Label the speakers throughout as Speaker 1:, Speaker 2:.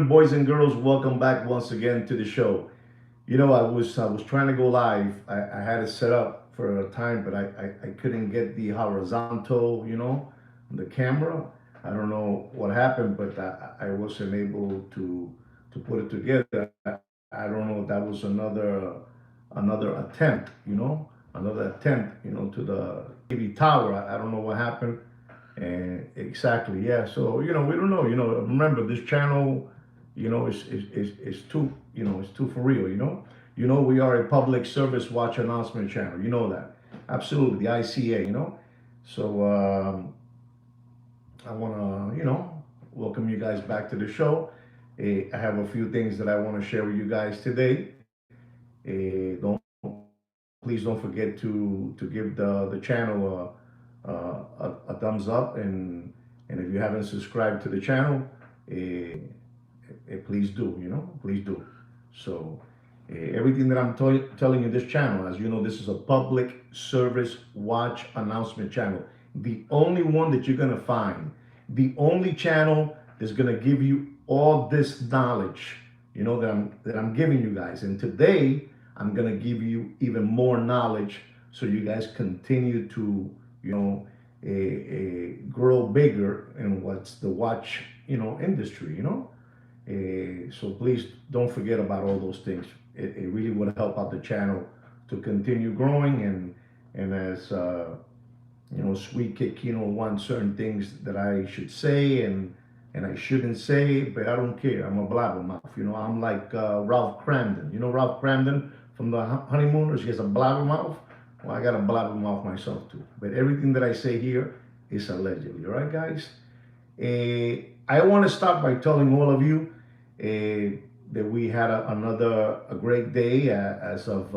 Speaker 1: Boys and girls, welcome back once again to the show. I was trying to go live. I had it set up for a time, but I couldn't get the horizontal, the camera. I don't know what happened, but I wasn't able to put it together. I don't know if that was another attempt, another attempt, to the TV tower. I don't know what happened. And exactly, yeah. So we don't know. Remember this channel, is too, it's too for real. We are a public service watch announcement channel. You know that, absolutely, the ICA. So I want to, welcome you guys back to the show. I have a few things that I want to share with you guys today. Don't Please don't forget to give the channel a thumbs up, and if you haven't subscribed to the channel, please do. Please do. So everything that I'm telling you, this channel, as you know, this is a public service watch announcement channel. The only one that you're gonna find, the only channel that's gonna give you all this knowledge, that I'm giving you guys. And today, I'm gonna give you even more knowledge, so you guys continue to, grow bigger in what's the watch, industry. So please don't forget about all those things. It really would help out the channel to continue growing, and as Sweet Kid Kino wants certain things that I should say and I shouldn't say, but I don't care. I'm a blabbermouth. I'm like Ralph Cramden. Ralph Cramden from the Honeymooners. He has a blabbermouth. Well, I got a blabbermouth myself too. But everything that I say here is allegedly. All right, guys. I want to start by telling all of you that we had a great day as of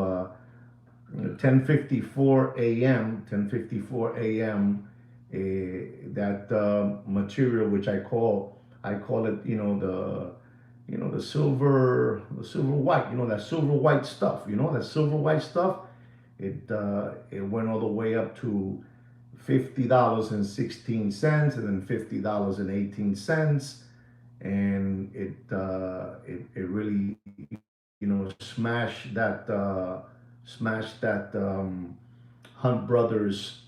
Speaker 1: 10:54 a.m. 10:54 a.m. That material, which I call it, the silver white, that silver white stuff, that silver white stuff. It went all the way up to $50.16, and then $50.18, and it really, smashed that Hunt Brothers,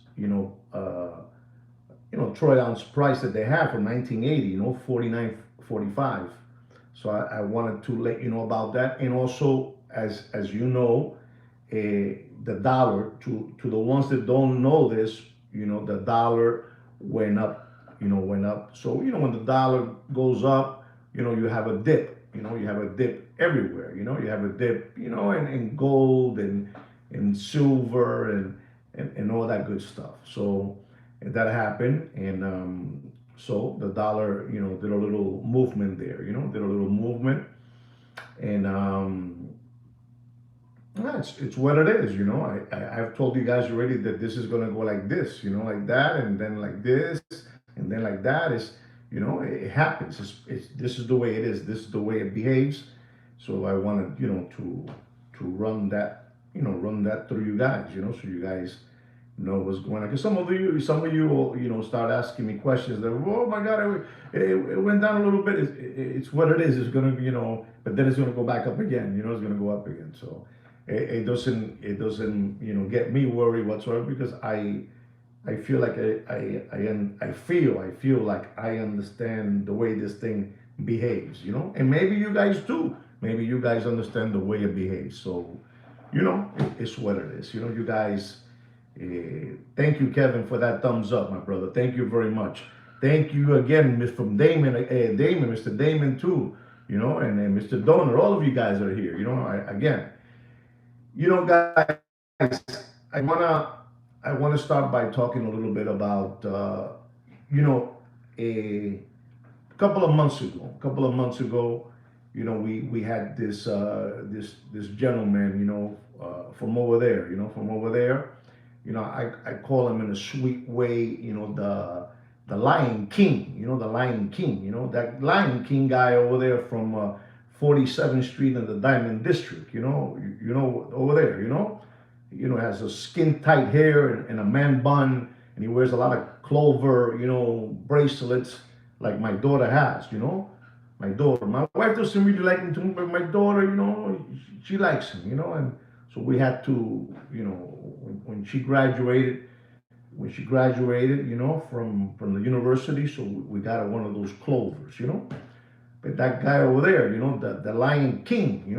Speaker 1: troy ounce price that they have from 1980, 49.45. So I wanted to let you know about that, and also, as you know, the dollar, to the ones that don't know this, the dollar went up, went up. So when the dollar goes up, you have a dip. You have a dip everywhere. You have a dip, in gold and silver and all that good stuff. So that happened, and so the dollar, did a little movement there. Did a little movement, and yeah, it's what it is. I've told you guys already that this is gonna go like this, like that, and then like this, and then like that. It happens. This is the way it is. This is the way it behaves. So I wanted, to run that through you guys, so you guys know what's going on. Because some of you will, start asking me questions that, oh my God, it went down a little bit. It's what it is. It's gonna, but then it's gonna go back up again. It's gonna go up again. So it doesn't, get me worried whatsoever, because I feel like I feel like I understand the way this thing behaves, and maybe you guys do. Maybe you guys understand the way it behaves. So, it's what it is. You guys. Thank you, Kevin, for that thumbs up, my brother. Thank you very much. Thank you again, From Damon, Mr. Damon too. And Mr. Donor. All of you guys are here. Again, guys, I wanna I wanna start by talking a little bit about you know a couple of months ago, we had this gentleman, from over there, I call him in a sweet way, the Lion King, the Lion King, that Lion King guy over there from 47th Street in the Diamond District, over there, has a skin tight hair and a man bun, and he wears a lot of clover, bracelets like my daughter has, My daughter. My wife doesn't really like him too much, but my daughter, she likes him, and so we had to, when she graduated, from the university, so we got her one of those clovers. But that guy over there, the Lion King, he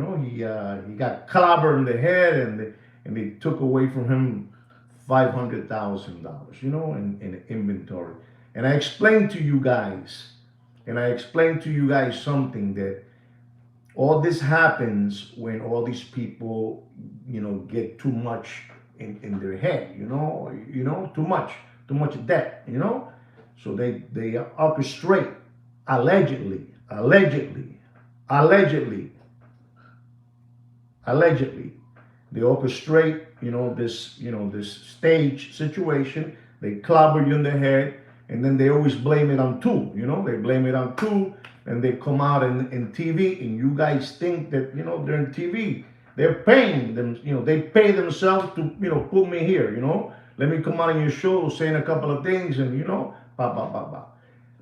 Speaker 1: got clobbered in the head, and they took away from him $500,000, in inventory. And I explained to you guys something, that all this happens when all these people, get too much in their head, too much debt. So they orchestrate, allegedly, allegedly, allegedly, they orchestrate, this stage situation. They clobber you in the head, and then they always blame it on two. They blame it on two, and they come out in TV, and you guys think that they're in TV. They're paying them. They pay themselves to put me here. Let me come out on your show saying a couple of things, and ba ba ba ba.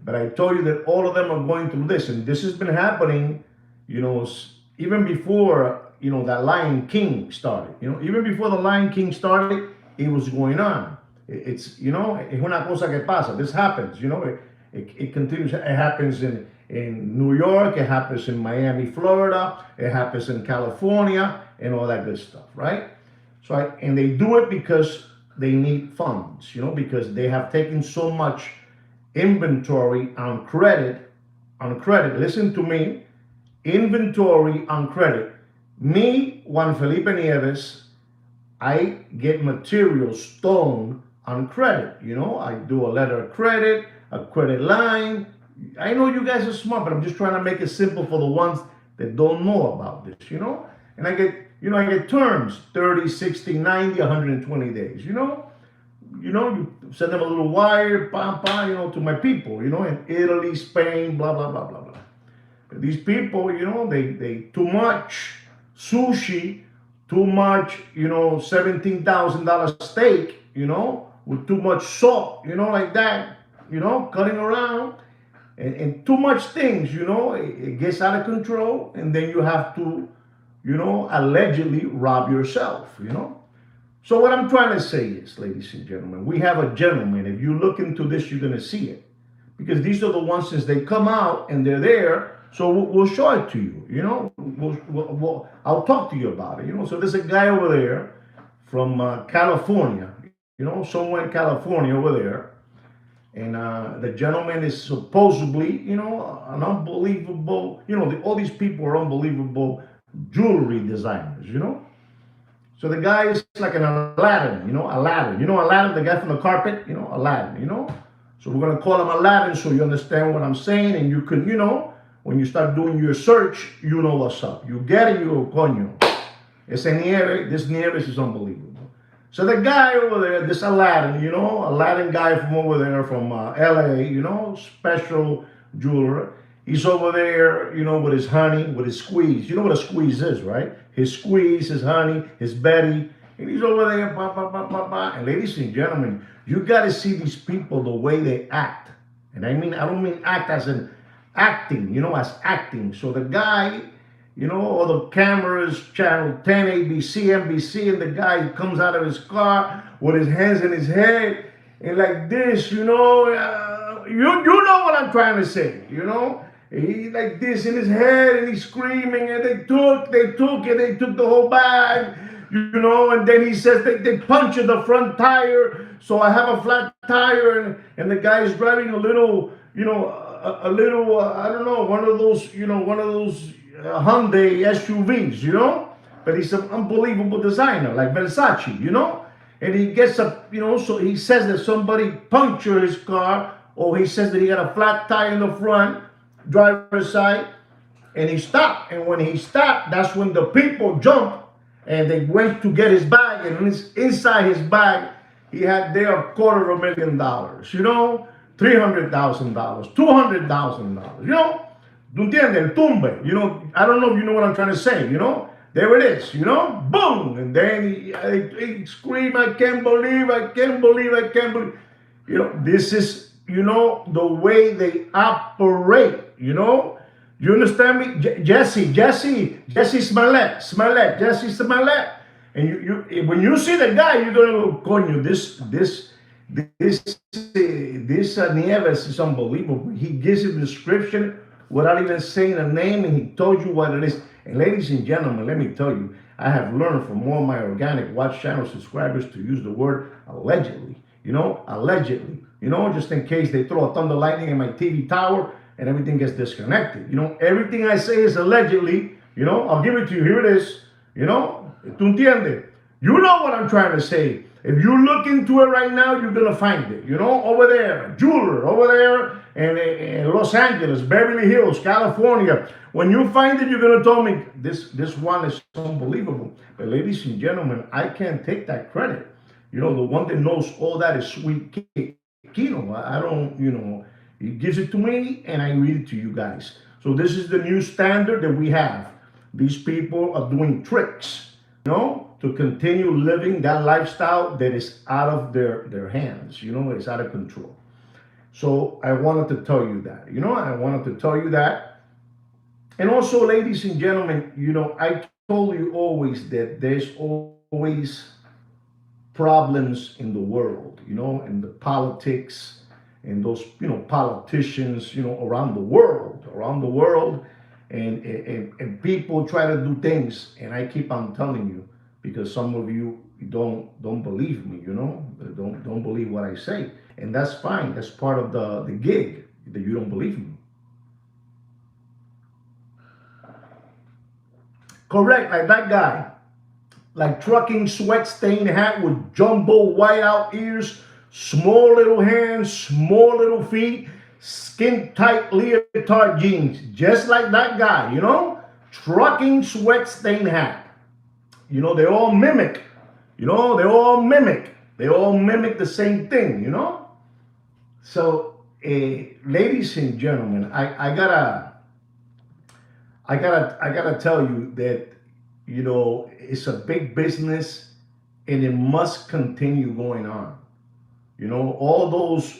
Speaker 1: But I told you that all of them are going through this, and this has been happening, even before that Lion King started. Even before the Lion King started, it was going on. It's es una cosa que pasa. This happens. It continues. It happens in New York. It happens in Miami, Florida. It happens in California, and all that good stuff, right? And they do it because they need funds. Because they have taken so much inventory on credit. Listen to me. Inventory on credit. Me, Juan Felipe Nieves, I get material stolen on credit. I do a letter of credit, a credit line. I know you guys are smart, but I'm just trying to make it simple for the ones that don't know about this. And I get terms 30, 60, 90, 120 days. You send them a little wire, to my people, in Italy, Spain, blah, blah, blah, blah, blah. But these people, they too much sushi, too much, $17,000 steak, with too much salt, like that, cutting around, and too much things, it gets out of control, and then you have to, allegedly rob yourself. So what I'm trying to say is, ladies and gentlemen, we have a gentleman. If you look into this, you're going to see it. Because these are the ones, since they come out and they're there, so we'll show it to you, I'll talk to you about it, So there's a guy over there from California, somewhere in California over there. And the gentleman is supposedly, an unbelievable, all these people are unbelievable jewelry designers. So the guy is like an Aladdin, Aladdin. Aladdin, the guy from the carpet, Aladdin, So we're going to call him Aladdin so you understand what I'm saying. And you can, when you start doing your search, you know what's up. You get it, you coño. This Nieves is unbelievable. So the guy over there, this Aladdin, Aladdin guy from over there from LA, special jeweler. He's over there, with his honey, with his squeeze. You know what a squeeze is, right? His squeeze, his honey, his Betty. And he's over there, bah, bah, bah, bah, bah. And ladies and gentlemen, you got to see these people the way they act. And I don't mean act as in acting, as acting. So the guy, all the cameras, channel 10, ABC, NBC, and the guy comes out of his car with his hands in his head and like this, you know what I'm trying to say, He like this in his head and he's screaming and they took the whole bag, and then he says they punctured the front tire, so I have a flat tire and the guy is driving a little, a little, I don't know, one of those Hyundai SUVs, but he's an unbelievable designer like Versace, and he gets up, so he says that somebody punctured his car, or he says that he got a flat tire in the front, driver's side, and he stopped. And when he stopped, that's when the people jumped and they went to get his bag. And inside his bag, he had there $250,000, $300,000, $200,000, ¿Tú entiendes? El tumbe, I don't know if you know what I'm trying to say, There it is, boom. And then he screamed, I can't believe. This is, the way they operate, You understand me? Jesse Jesse Smollett. And when you see the guy, you're gonna go, coño, this Nieves is unbelievable. He gives you a description without even saying a name, and he told you what it is. And ladies and gentlemen, let me tell you, I have learned from all my organic watch channel subscribers to use the word allegedly. Allegedly. Just in case they throw a thunder lightning in my TV tower and everything gets disconnected. Everything I say is allegedly. I'll give it to you. Here it is. ¿Tú entiendes? You know what I'm trying to say. If you look into it right now, you're going to find it. Over there, jeweler, over there in Los Angeles, Beverly Hills, California. When you find it, you're going to tell me this one is unbelievable. But ladies and gentlemen, I can't take that credit. The one that knows all that is Sweet Kino. I don't, he gives it to me and I read it to you guys. So this is the new standard that we have. These people are doing tricks, to continue living that lifestyle that is out of their hands, it's out of control. So I wanted to tell you that, I wanted to tell you that. And also, ladies and gentlemen, I told you always that there's always problems in the world, in the politics, and those, politicians, around the world, and people try to do things, and I keep on telling you, because some of you don't believe me, don't believe what I say, and that's fine. That's part of the gig, that you don't believe me. Correct, like that guy, like trucking sweat stained hat with jumbo whiteout ears, small little hands, small little feet, skin tight leotard jeans, just like that guy, trucking sweat stained hat. They all mimic, they all mimic the same thing, So, ladies and gentlemen, I gotta tell you that, it's a big business and it must continue going on. All those,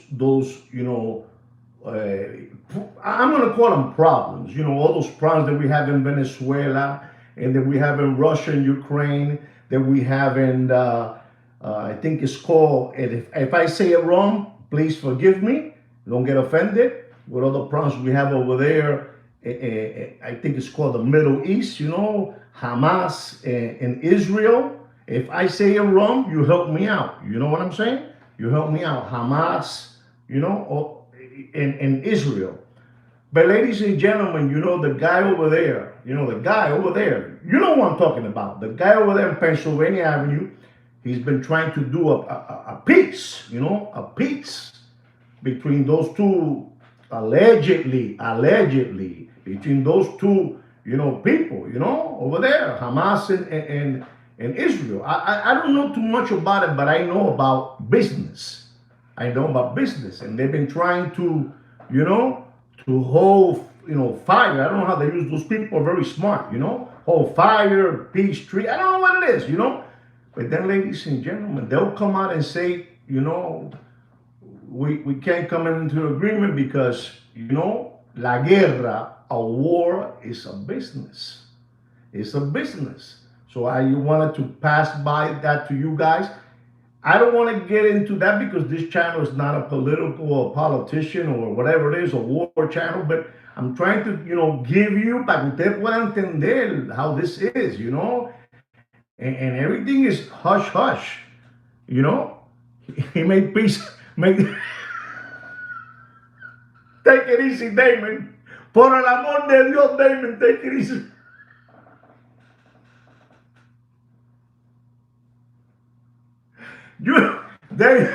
Speaker 1: I'm going to call them problems, all those problems that we have in Venezuela and that we have in Russia and Ukraine, that we have in, I think it's called, and if I say it wrong, please forgive me, don't get offended, with all the problems we have over there. I think it's called the Middle East, Hamas and Israel. If I say it wrong, you help me out. You know what I'm saying? You help me out. Hamas, in Israel. But ladies and gentlemen, the guy over there, you know what I'm talking about. The guy over there in Pennsylvania Avenue, he's been trying to do a peace, a peace between those two, allegedly, between those two, people, over there, Hamas and Israel. I don't know too much about it, but I know about business. And they've been trying to, to hold, fire. I don't know how they use those people are very smart, hold fire, peace tree. I don't know what it is, But then, ladies and gentlemen, they'll come out and say, we can't come into agreement because, la guerra, a war, is a business. It's a business. So I wanted to pass by that to you guys. I don't want to get into that because this channel is not a political or politician or whatever it is, a war channel, but I'm trying to, give you, para que usted pueda entender how this is, and everything is hush hush, He made peace, take it easy, Damon. Por el amor de Dios, Damon, take it easy. They,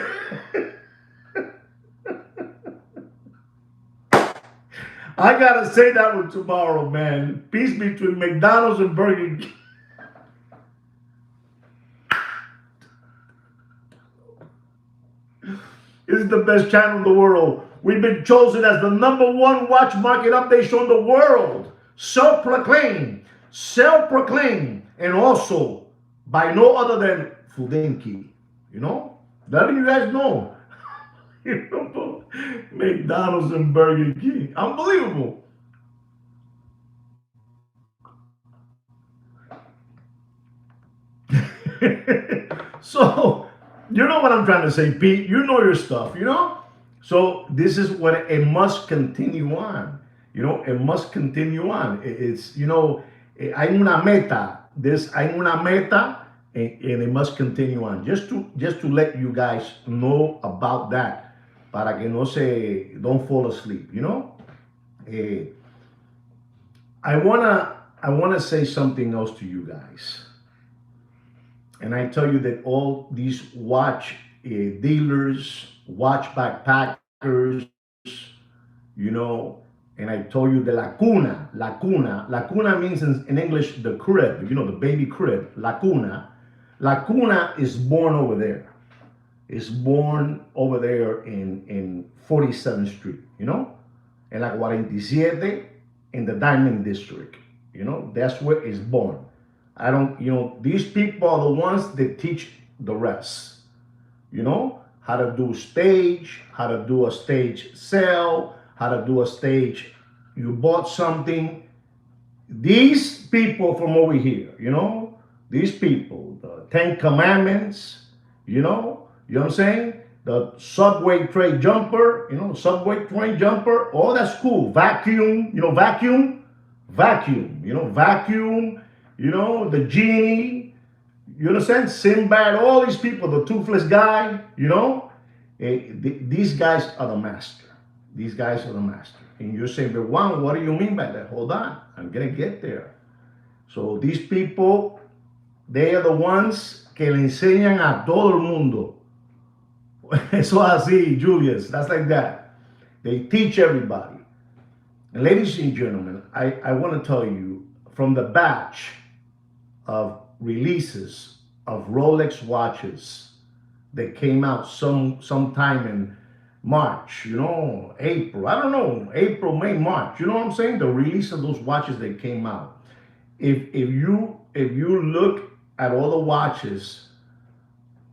Speaker 1: I gotta say that one tomorrow, man. Peace between McDonald's and Burger King. This is the best channel in the world. We've been chosen as the #1 watch market update show in the world. Self-proclaimed, and also by no other than Fudenki. Letting you guys know. McDonald's and Burger King. Unbelievable. So, you know what I'm trying to say, Pete. You know your stuff, you know? So, this is what it must continue on. You know, it must continue on. It's, you know, hay una meta. Hay una meta, and it must continue on. Just to let you guys know about that. Para que no se, don't fall asleep, you know? Eh, I wanna say something else to you guys, and I tell you that all these watch dealers, watch backpackers, you know, and I told you the la cuna means in English the crib, you know, the baby crib, la cuna is born over there. It's born over there in 47th Street, you know, en la 47 in the Diamond District. You know, that's where it's born. I don't, you know, these people are the ones that teach the rest. You know, how to do stage, how to do a stage sale, how to do a stage. You bought something. These people from over here, you know, these people, the Ten Commandments, you know what I'm saying? The subway train jumper, you know, subway train jumper, all that's cool. Vacuum, you know, vacuum, you know, vacuum, you know, the genie, you understand? Sinbad, all these people, the toothless guy, you know, these guys are the master. These guys are the master. And you're saying, but Juan, what do you mean by that? Hold on, I'm gonna get there. So these people, they are the ones que le enseñan a todo el mundo. Eso así, Julius, that's like that. They teach everybody. And ladies and gentlemen, I want to tell you from the batch of releases of Rolex watches that came out sometime in March, you know, April, I don't know, April, May, March, you know what I'm saying? The release of those watches that came out. If you look at all the watches,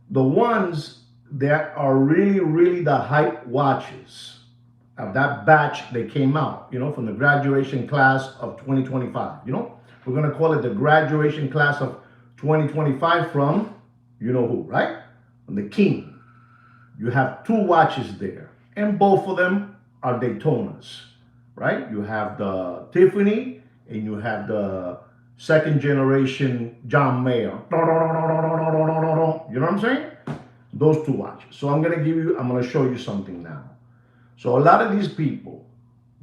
Speaker 1: the ones that are really, really the hype watches of that batch that came out, you know, from the graduation class of 2025. You know, we're going to call it the graduation class of 2025 from, you know who, right? From the king. You have two watches there, and both of them are Daytonas, right? You have the Tiffany, and you have the second generation John Mayer. You know what I'm saying? Those two watches. So I'm gonna show you something now. So a lot of these people,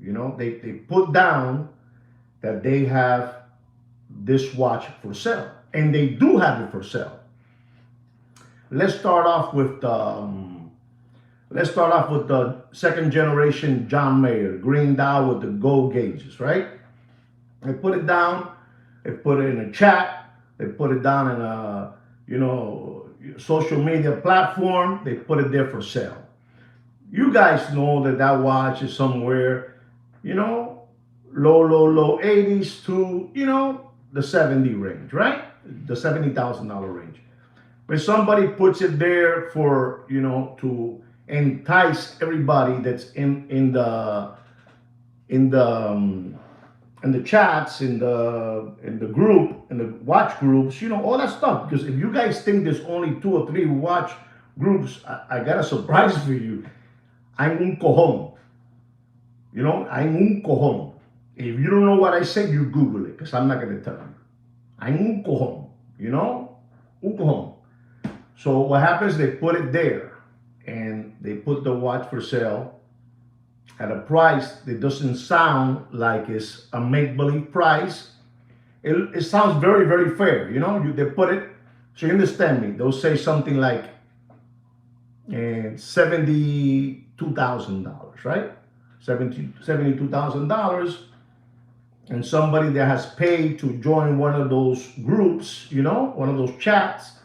Speaker 1: you know, they put down that they have this watch for sale, and they do have it for sale. Let's start off with the second generation John Mayer green dial with the gold gauges, right? They put it down. They put it in a chat. They put it down in a, you know, social media platform. They put it there for sale. You guys know that that watch is somewhere, you know, low 80s to, you know, the 70 range, right? The $70,000 range. But somebody puts it there for, you know, to entice everybody that's in the chats, in the group, in the watch groups, you know, all that stuff. Because if you guys think there's only 2 or 3 watch groups, I got a surprise for you. I'm un cojón. You know, I'm un cojón. If you don't know what I said, you Google it, because I'm not going to tell you. I'm un cojón. You know, un cojón. So what happens? They put it there, and they put the watch for sale at a price that doesn't sound like it's a make-believe price. It sounds very, very fair. You know, they put it, so you understand me. They'll say something like $72,000, right? $72,000. And somebody that has paid to join one of those groups, you know, one of those chats,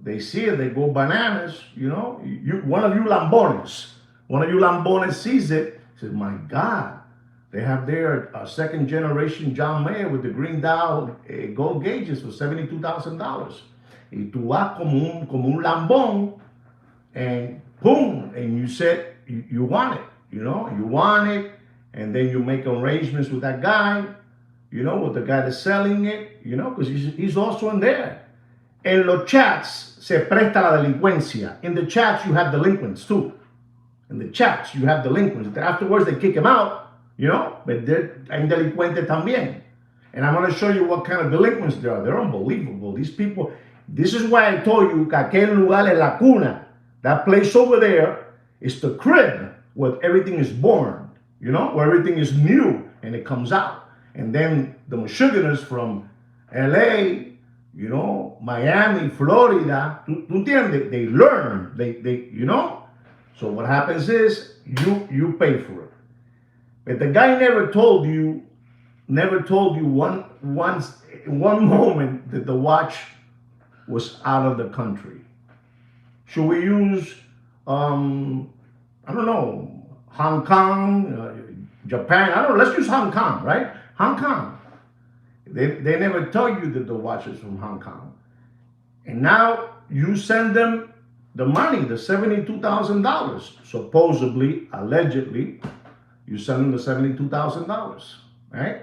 Speaker 1: they see it, they go bananas, you know. One of you Lambones sees it, says, my God, they have their second generation John Mayer with the green dial gold gauges for $72,000. Y tú vas como un lambón, and boom, and you said you want it, you know, you want it, and then you make arrangements with that guy, you know, with the guy that's selling it, you know, because he's also in there. En los chats se presta la delincuencia. In the chats, you have delinquents too. In the chats, you have delinquents. Afterwards, they kick them out, you know, but hay delincuentes también. And I'm going to show you what kind of delinquents they are. They're unbelievable. These people, this is why I told you que aquel lugar es la cuna. That place over there is the crib where everything is born, you know, where everything is new and it comes out. And then the Michiganders from LA, you know, Miami, Florida, tú entiendes? They learn, they, you know? So what happens is you pay for it. But the guy never told you one moment that the watch was out of the country. Should we use, I don't know, Hong Kong, Japan? I don't know. Let's use Hong Kong, right? Hong Kong. They never tell you that the watch is from Hong Kong. And now you send them the money, the $72,000. Supposedly, allegedly, you send them the $72,000, right?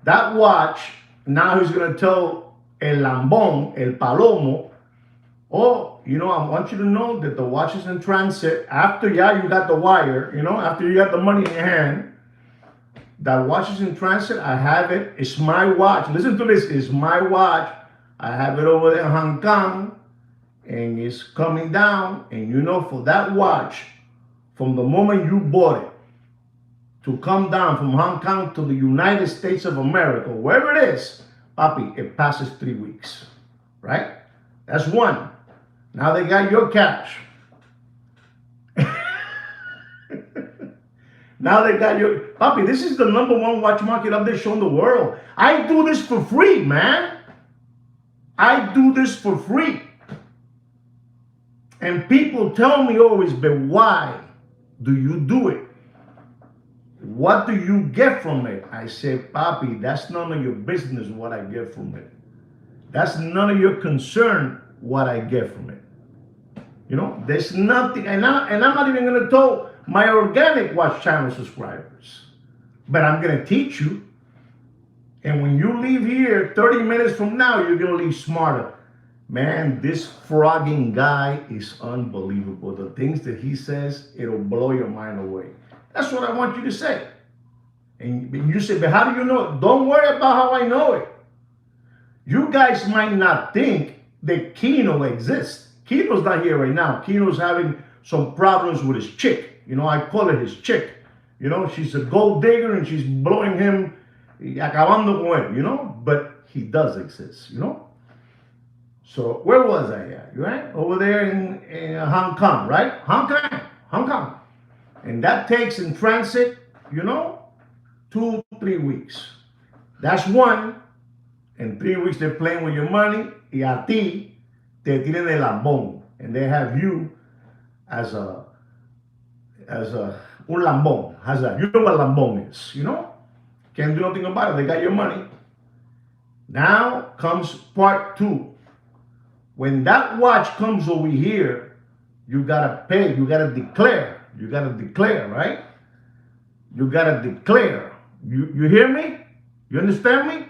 Speaker 1: That watch, now he's going to tell El Lambón, El Palomo, oh, you know, I want you to know that the watch is in transit. After, yeah, you got the wire, you know, after you got the money in your hand, that watch is in transit. I have it. It's my watch. Listen to this. It's my watch. I have it over there in Hong Kong, and it's coming down. And you know, for that watch, from the moment you bought it, to come down from Hong Kong to the United States of America, wherever it is, papi, it passes 3 weeks, right? That's one. Now they got your cash. Now they got your, papi, this is the #1 watch market update show in the world. I do this for free, man. I do this for free. And people tell me always, but why do you do it? What do you get from it? I say, papi, that's none of your business what I get from it. That's none of your concern what I get from it. You know, there's nothing, and I'm not even going to tell my organic watch channel subscribers, but I'm going to teach you. And when you leave here 30 minutes from now, you're going to leave smarter. Man, this frogging guy is unbelievable. The things that he says, it'll blow your mind away. That's what I want you to say. And you say, but how do you know it? Don't worry about how I know it. You guys might not think that Kino exists. Kino's not here right now. Kino's having some problems with his chick. You know, I call it his chick. You know, she's a gold digger and she's blowing him, acabando con él, you know? But he does exist, you know? So where was I at, right? Over there in Hong Kong, right? Hong Kong. And that takes in transit, you know, 2-3 weeks. That's one. In 3 weeks, they're playing with your money. Y a ti, te tienen el lambón. And they have you as un lambón. You know what lambón is, you know? Can't do nothing about it. They got your money. Now comes part 2. When that watch comes over here, you gotta pay. You gotta declare. You gotta declare, right? You gotta declare. You hear me? You understand me?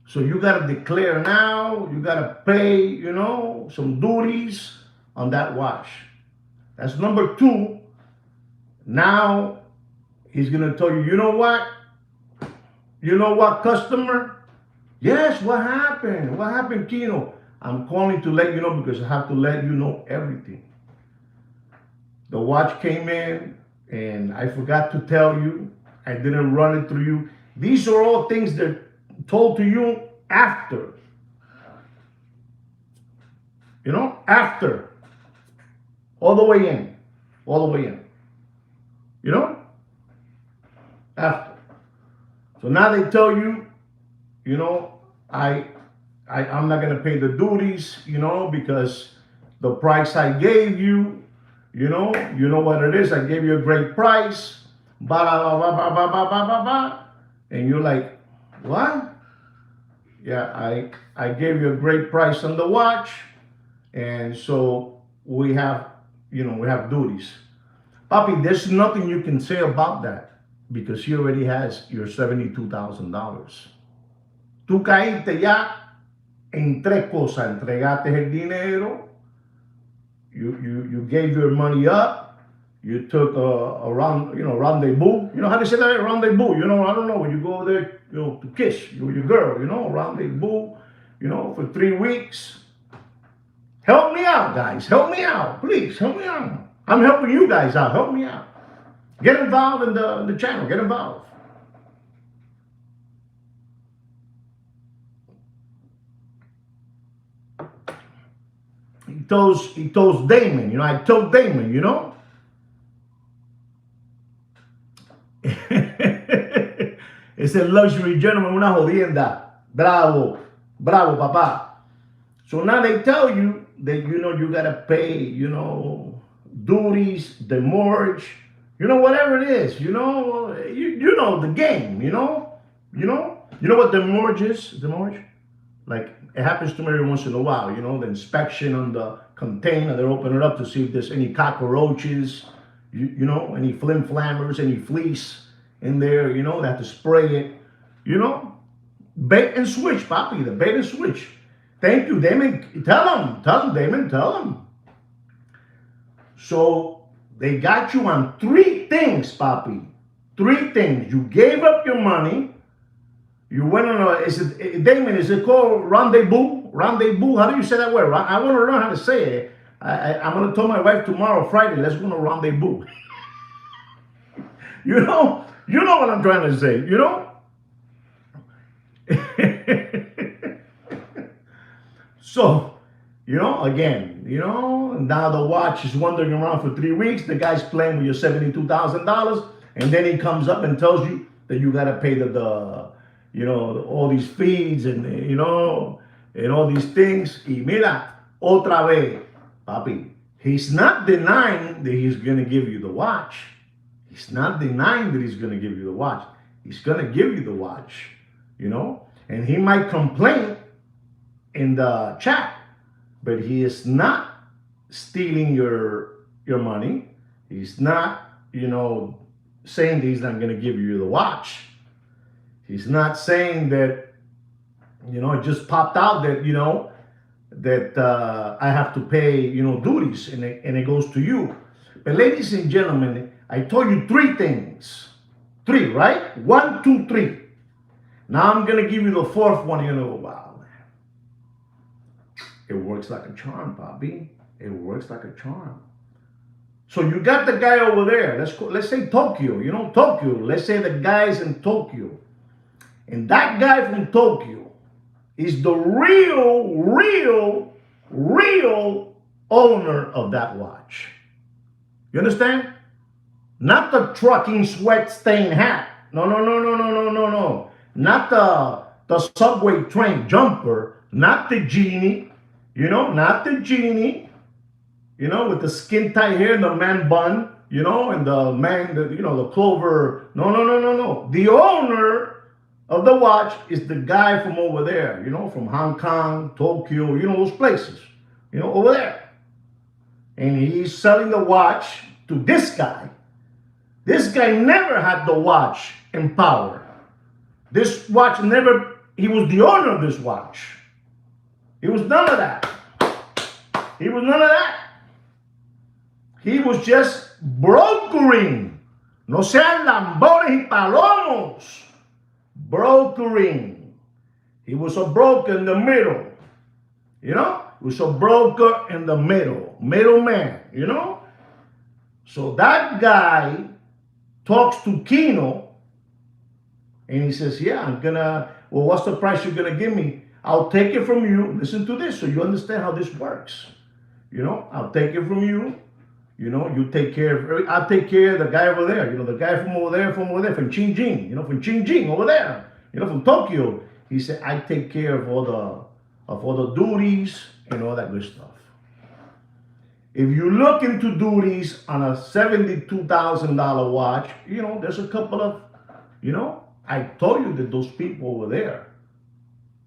Speaker 1: So you gotta declare now. You gotta pay, you know, some duties on that watch. That's number 2. Now he's gonna tell you, you know what? You know what, customer? Yes, what happened? What happened, Kino? I'm calling to let you know because I have to let you know everything. The watch came in and I forgot to tell you. I didn't run it through you. These are all things that are told to you after. You know, after. All the way in. All the way in. You know? After. So now they tell you, you know, I'm not going to pay the duties, you know, because the price I gave you, you know what it is. I gave you a great price. And you're like, what? Yeah, I gave you a great price on the watch. And so we have duties. Papi, there's nothing you can say about that because he already has your $72,000. Tú caíste ya en tres cosas. Entregaste el dinero, you gave your money up, you took a rendezvous. You know how to say that? Rendezvous. You know, I don't know, when you go there, to kiss your girl, rendezvous, for 3 weeks. Help me out, guys. Help me out. Please, help me out. I'm helping you guys out. Help me out. Get involved in the channel. Get involved. He told Damon, I told Damon, It's a luxury gentleman, una jodienda. Bravo, bravo, papá. So now they tell you that, you gotta pay, duties, the mortgage, whatever it is, you know the game, you know what the mortgage is, the mortgage? Like, it happens to me every once in a while, the inspection on the container, they open it up to see if there's any cockroaches, any flim flammers, any fleece in there, they have to spray it, bait and switch, papi, the bait and switch. Thank you, Damon. Tell him, Damon, tell him. So they got you on 3 things, papi. 3 things. You gave up your money. You went on Damon, is it called rendezvous? Rendezvous? How do you say that word? I want to learn how to say it. I'm going to tell my wife tomorrow, Friday, let's go to rendezvous. You know what I'm trying to say, So, again, now the watch is wandering around for 3 weeks. The guy's playing with your $72,000, and then he comes up and tells you that you got to pay all these fees and, and all these things. Y mira, otra vez, papi, he's not denying that he's going to give you the watch. He's not denying that he's going to give you the watch. He's going to give you the watch, and he might complain in the chat, but he is not stealing your money. He's not, saying that he's not going to give you the watch. He's not saying that, it just popped out that, that I have to pay, duties, and it goes to you. But ladies and gentlemen, I told you 3 things. 3, right? 1, 2, 3. Now I'm going to give you the 4th one. You're going to go, wow. It works like a charm, Bobby. It works like a charm. So you got the guy over there. Let's say Tokyo. Tokyo. Let's say the guy's in Tokyo. And that guy from Tokyo is the real owner of that watch. You understand? Not the trucking sweat stain hat. No. Not the subway train jumper. Not the genie. Not the genie, with the skin tight hair and the man bun, and the man, the clover. No. The owner of the watch is the guy from over there, from Hong Kong, Tokyo, those places, over there. And he's selling the watch to this guy. This guy never had the watch in power. This watch he was the owner of this watch. He was none of that. He was none of that. He was just brokering. No sean lambones y palomos. Brokering. He was a broker in the middle. He was a broker in the middle. Middleman, So that guy talks to Kino, and he says, yeah, what's the price you're going to give me? I'll take it from you. Listen to this so you understand how this works. I'll take it from you. You take care of, I'll take care of the guy over there. The guy from over there, from Xinjiang, from Xinjiang over there, from Tokyo. He said, I take care of all the duties and all that good stuff. If you look into duties on a $72,000 watch, there's a couple of, I told you that those people over there,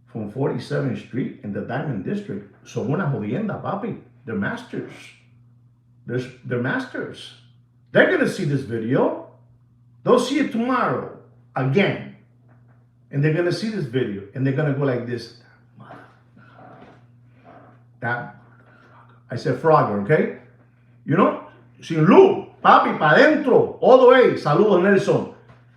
Speaker 1: from 47th Street in the Diamond District, son una jodienda, papi. They're masters. They're masters. They're going to see this video. They'll see it tomorrow again. And they're going to see this video. And they're going to go like this. That I said Frogger, okay? You know, sin luz, papi, para adentro, all the way. Saludos, Nelson.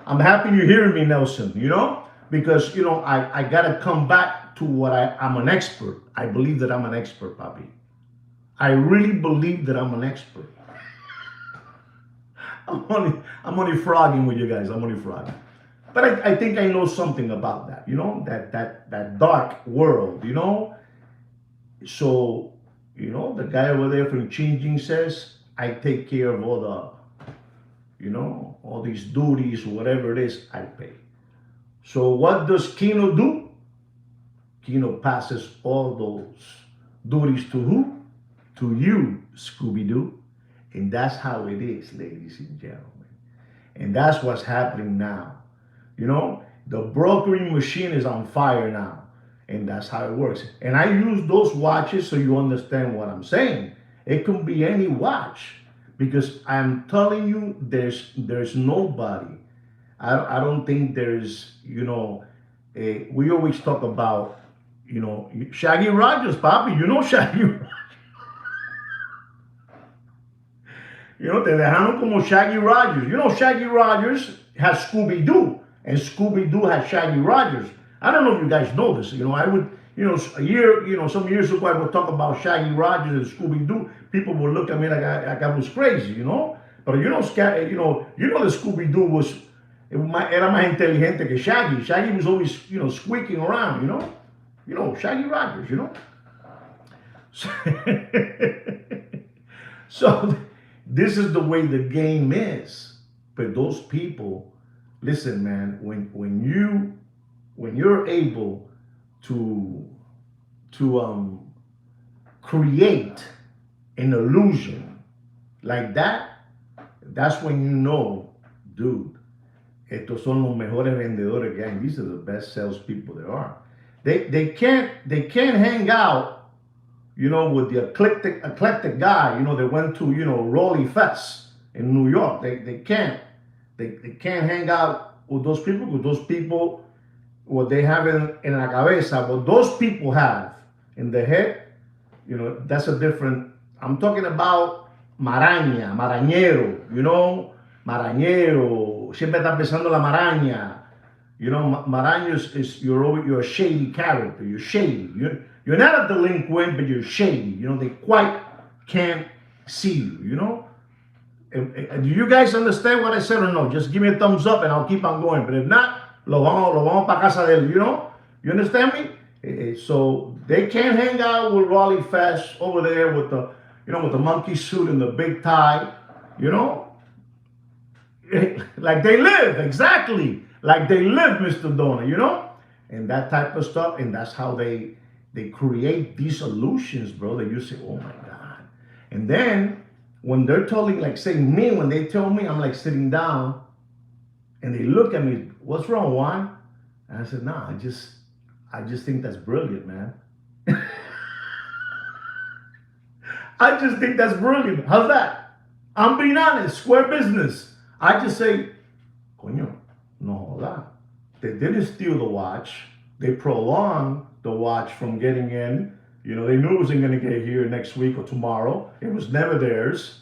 Speaker 1: I'm happy you're hearing me, Nelson. You know, because I gotta come back to what I'm an expert. I believe that I'm an expert, papi. I really believe that I'm an expert. I'm only frogging with you guys. I'm only frogging. But I think I know something about that, that dark world, So, the guy over there from Changing says, I take care of all these duties, whatever it is, I pay. So what does Kino do? Kino passes all those duties to who? To you, Scooby-Doo. And that's how it is, ladies and gentlemen. And that's what's happening now. The brokering machine is on fire now. And that's how it works. And I use those watches so you understand what I'm saying. It can be any watch. Because I'm telling you, there's nobody. I don't think there's, we always talk about, Shaggy Rogers, Papi. Shaggy Rogers. Te dejaron como Shaggy Rogers. Shaggy Rogers has Scooby-Doo, and Scooby-Doo has Shaggy Rogers. I don't know if you guys know this. I would, some years ago I would talk about Shaggy Rogers and Scooby-Doo. People would look at me like I was crazy, But the Scooby-Doo was, era más inteligente que Shaggy. Shaggy was always, squeaking around, Shaggy Rogers, So this is the way the game is. But those people, listen, man, when you're able to create an illusion like that, that's when dude, estos son los mejores vendedores que hay. These are the best salespeople there are. They can't hang out, with the eclectic guy, that went to, Rolly Fest in New York. They can't hang out with those people, because those people, what they have in la cabeza, what those people have in the head, that's a different. I'm talking about marañero, marañero, siempre está pensando la maraña. Maraña is you're a shady character. You're shady. You're not a delinquent, but you're shady. They quite can't see you. Do you guys understand what I said or no? Just give me a thumbs up and I'll keep on going. But if not, lo vamos para casa de él. You understand me? So they can't hang out with Rolly Fest over there with the, with the monkey suit and the big tie. Like they live, exactly. Like they live, Mr. Donor, and that type of stuff. And that's how they create these illusions, bro, that you say, oh my God. And then when they're telling, like, say me, when they tell me, I'm like sitting down and they look at me, what's wrong, Juan? And I said, nah, I just think that's brilliant, man. I just think that's brilliant. How's that? I'm being honest, square business. I just say, coño, no joda. They didn't steal the watch. They prolonged the watch from getting in. They knew it wasn't going to get here next week or tomorrow. It was never theirs,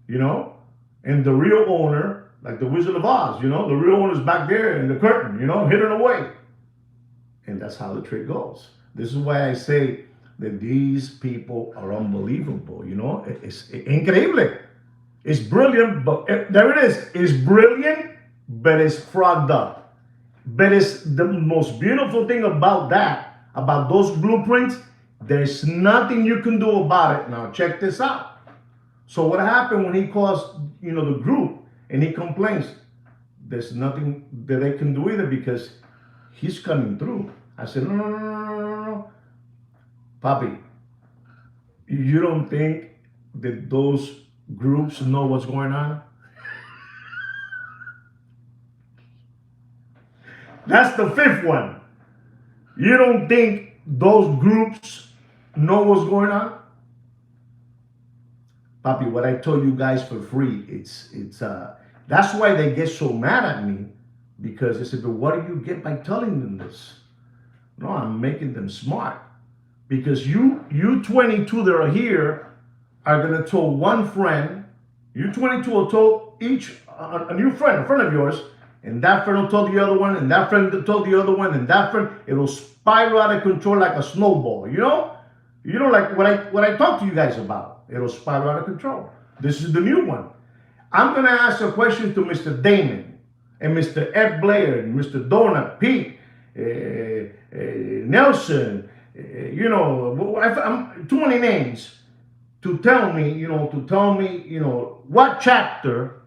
Speaker 1: And the real owner, like the Wizard of Oz, the real owner's back there in the curtain, hidden away. And that's how the trick goes. This is why I say that these people are unbelievable, It's increíble. It's brilliant, but there it is. It's brilliant, but it's frogged up. But it's the most beautiful thing about those blueprints, there's nothing you can do about it. Now, check this out. So what happened when he calls, the group and he complains? There's nothing that they can do either because he's coming through. I said, no. Papi, you don't think that those groups know what's going on? That's the fifth one. You don't think those groups know what's going on? Papi, what I told you guys for free, it's that's why they get so mad at me, because they said, but what do you get by telling them this? No, I'm making them smart. because you 22 that are here are gonna tell one friend. You 22 will tell each a new friend, a friend of yours, and that friend will tell the other one, and that friend will tell the other one, and that friend. It'll spiral out of control like a snowball. Like what I talked to you guys about. It'll spiral out of control. This is the new one. I'm gonna ask a question to Mr. Damon and Mr. Ed Blair and Mr. Donut, Pete, Nelson. I'm too many names to tell me. What chapter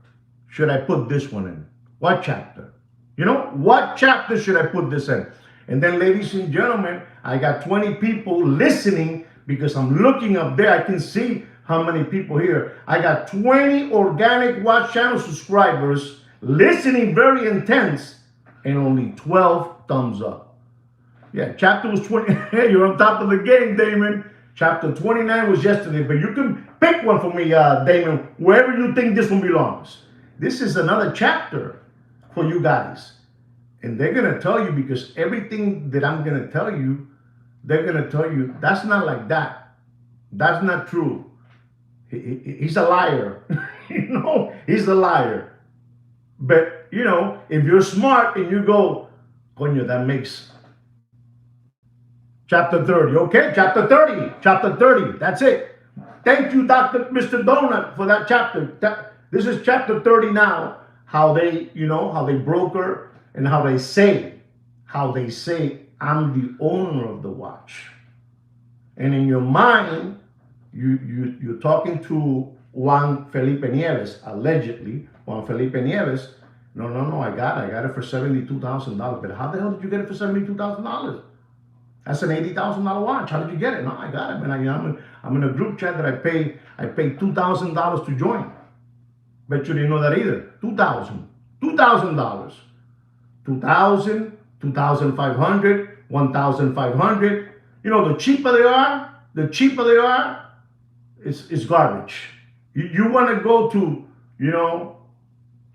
Speaker 1: should I put this one in? What chapter? What chapter should I put this in? And then, ladies and gentlemen, I got 20 people listening because I'm looking up there. I can see how many people here. I got 20 organic Watch Channel subscribers listening very intense and only 12 thumbs up. Yeah, chapter was 20. Hey, you're on top of the game, Damon. Chapter 29 was yesterday, but you can pick one for me, Damon, wherever you think this one belongs. This is another chapter for you guys. And they're going to tell you, because everything that I'm going to tell you, they're going to tell you, that's not like that. That's not true. He's a liar. He's a liar. But, if you're smart and you go, coño, that makes chapter 30. Okay, chapter 30. Chapter 30. That's it. Thank you, Mr. Donut, for that chapter. This is chapter 30 now. How they broker and how they say, I'm the owner of the watch. And in your mind, you're talking to Juan Felipe Nieves, allegedly. Juan Felipe Nieves. No, I got it for $72,000. But how the hell did you get it for $72,000? That's an $80,000 watch. How did you get it? No, I got it, man. I'm in a group chat that I paid $2,000 to join. Bet you didn't know that either. $2,000. $2,000. 2,000, 2,500, 1,500. The cheaper they are, it's garbage. You want to go to,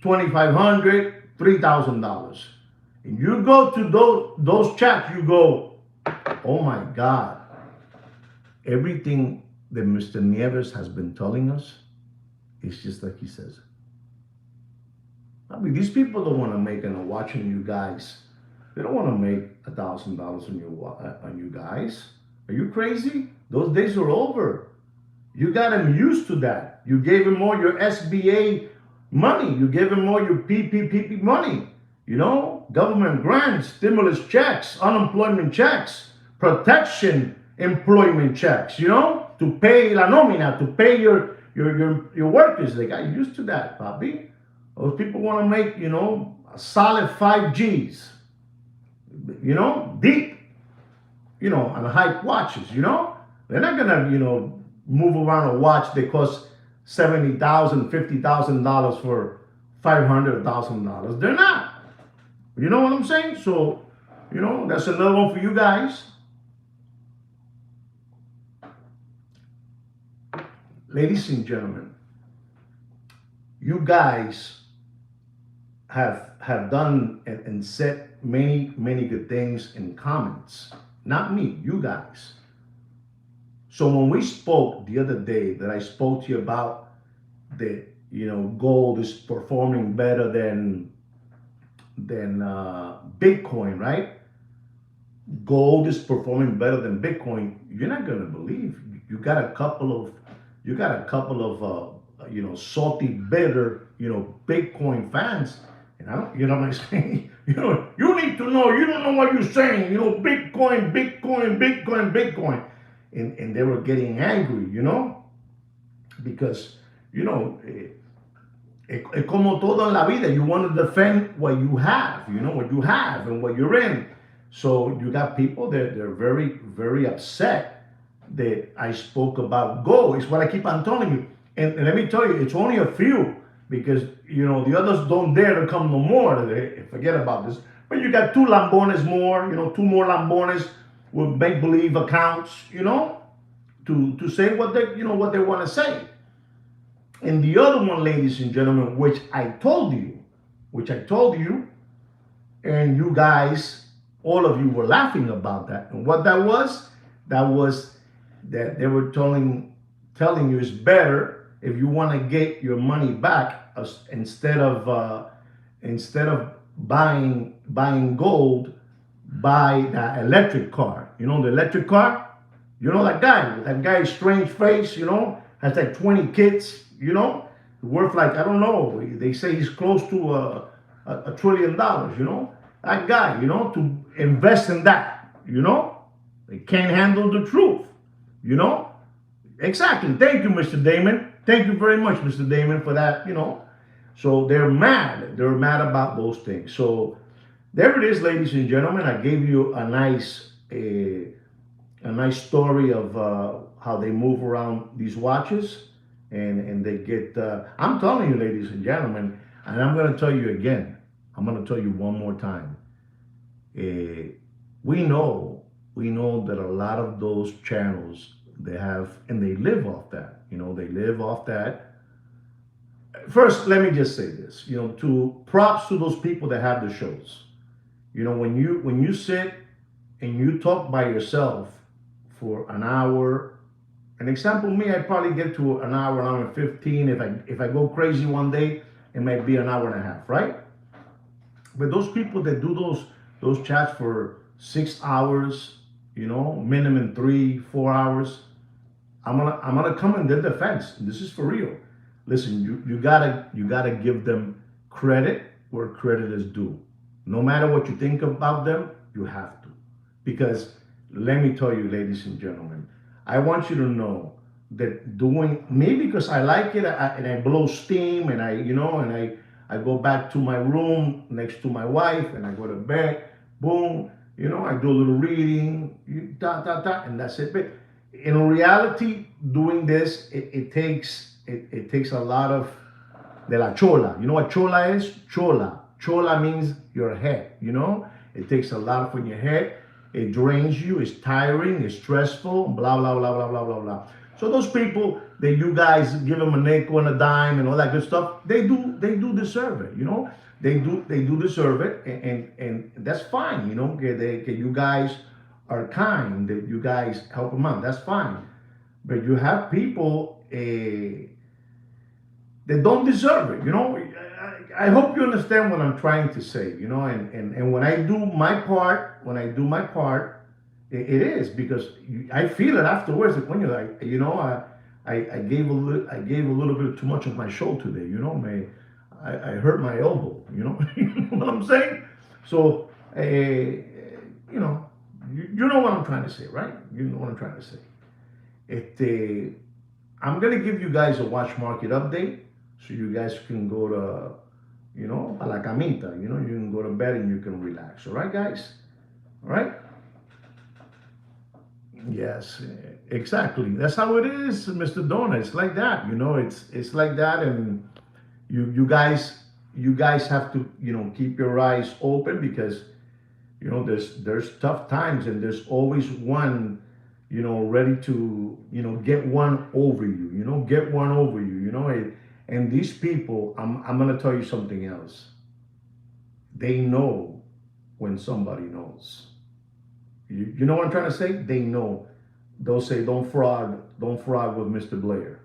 Speaker 1: $2,500, $3,000. And you go to those chats, you go, oh my God. Everything that Mr. Nieves has been telling us is just like he says. I mean, these people don't want to make watching you guys. They don't want to make $1,000 on you guys. Are you crazy? Those days are over. You got them used to that. You gave them all your SBA money. You gave them all your PPP money. Government grants, stimulus checks, unemployment checks, protection employment checks, to pay la nómina, to pay your workers. They got used to that, papi. Those people want to make, a solid 5 Gs, deep, on high watches, They're not going to, move around a watch that costs $70,000, $50,000 for $500,000. They're not. You know what I'm saying? So, that's another one for you guys. Ladies and gentlemen, you guys have done and said many, many good things in comments. Not me, you guys. So when we spoke the other day, that I spoke to you about that, gold is performing better than Bitcoin, right? Gold is performing better than Bitcoin. You're not gonna believe. You got a couple of salty, bitter, Bitcoin fans. And I'm saying, you need to know. You don't know what you're saying. Bitcoin, Bitcoin, Bitcoin, Bitcoin. And they were getting angry, because, como todo en la vida, you want to defend what you have, what you have and what you're in. So you got people that they're very, very upset that I spoke about gold. It's what I keep on telling you. And let me tell you, it's only a few, because, the others don't dare to come no more. They forget about this. But you got 2 Lambones more, 2 more Lambones with make-believe accounts, to say what they want to say. And the other one, ladies and gentlemen, which I told you, and you guys, all of you were laughing about that. And what that was, that was that they were telling you it's better if you want to get your money back instead of buying gold, buy that electric car. You know the electric car. You know that guy. That guy's strange face. You know has like 20 kids. You know worth like I don't know. They say he's close to a trillion dollars. You know that guy. You know to invest in that. You know they can't handle the truth. You know exactly. Thank you, Mr. Damon. Thank you very much, Mr. Damon, for that. So they're mad. They're mad about those things. So there it is, ladies and gentlemen. I gave you a nice story of how they move around these watches, and they get. I'm telling you, ladies and gentlemen, and I'm going to tell you again. I'm going to tell you one more time. Uh, we know we know that a lot of those channels they have, and they live off that. They live off that. First, let me just say this. To props to those people that have the shows. When you sit and you talk by yourself for an hour. An example, me, I probably get to an hour and 15. If I go crazy one day, it might be an hour and a half, right? But those people that do those chats for 6 hours, minimum 3 4 hours, I'm gonna come in their defense. This is for real. Listen, you gotta give them credit where credit is due. No matter what you think about them, you have to. Because let me tell you, ladies and gentlemen, I want you to know that doing me because I like it and I blow steam and I go back to my room next to my wife and I go to bed, boom, I do a little reading, and that's it. But in reality, doing this, it takes a lot of de la chola. You know what chola is? Chola. Chola means your head, It takes a lot from your head. It drains you, it's tiring, it's stressful, blah, blah, blah, blah, blah, blah, blah. So those people that you guys give them a nickel and a dime and all that good stuff, they do deserve it, They do deserve it, and that's fine, you guys are kind, that you guys help them out, that's fine. But you have people they don't deserve it. I hope you understand what I'm trying to say. And when I do my part, it is because I feel it afterwards. Like when you're like, I gave a little bit too much of my show today. I hurt my elbow. You know what I'm saying? So, you know what I'm trying to say, right? You know what I'm trying to say. I'm gonna give you guys a watch market update so you guys can go to, a la camita, you can go to bed and you can relax. All right, guys? All right? Yes, exactly. That's how it is, Mr. Donut. It's like that, it's like that, and you guys have to, keep your eyes open because there's tough times and there's always one ready to get one over you, get one over you, and these people, I'm gonna tell you something else. They know when somebody knows. You know what I'm trying to say? They know. They'll say, don't frog with Mr. Blair.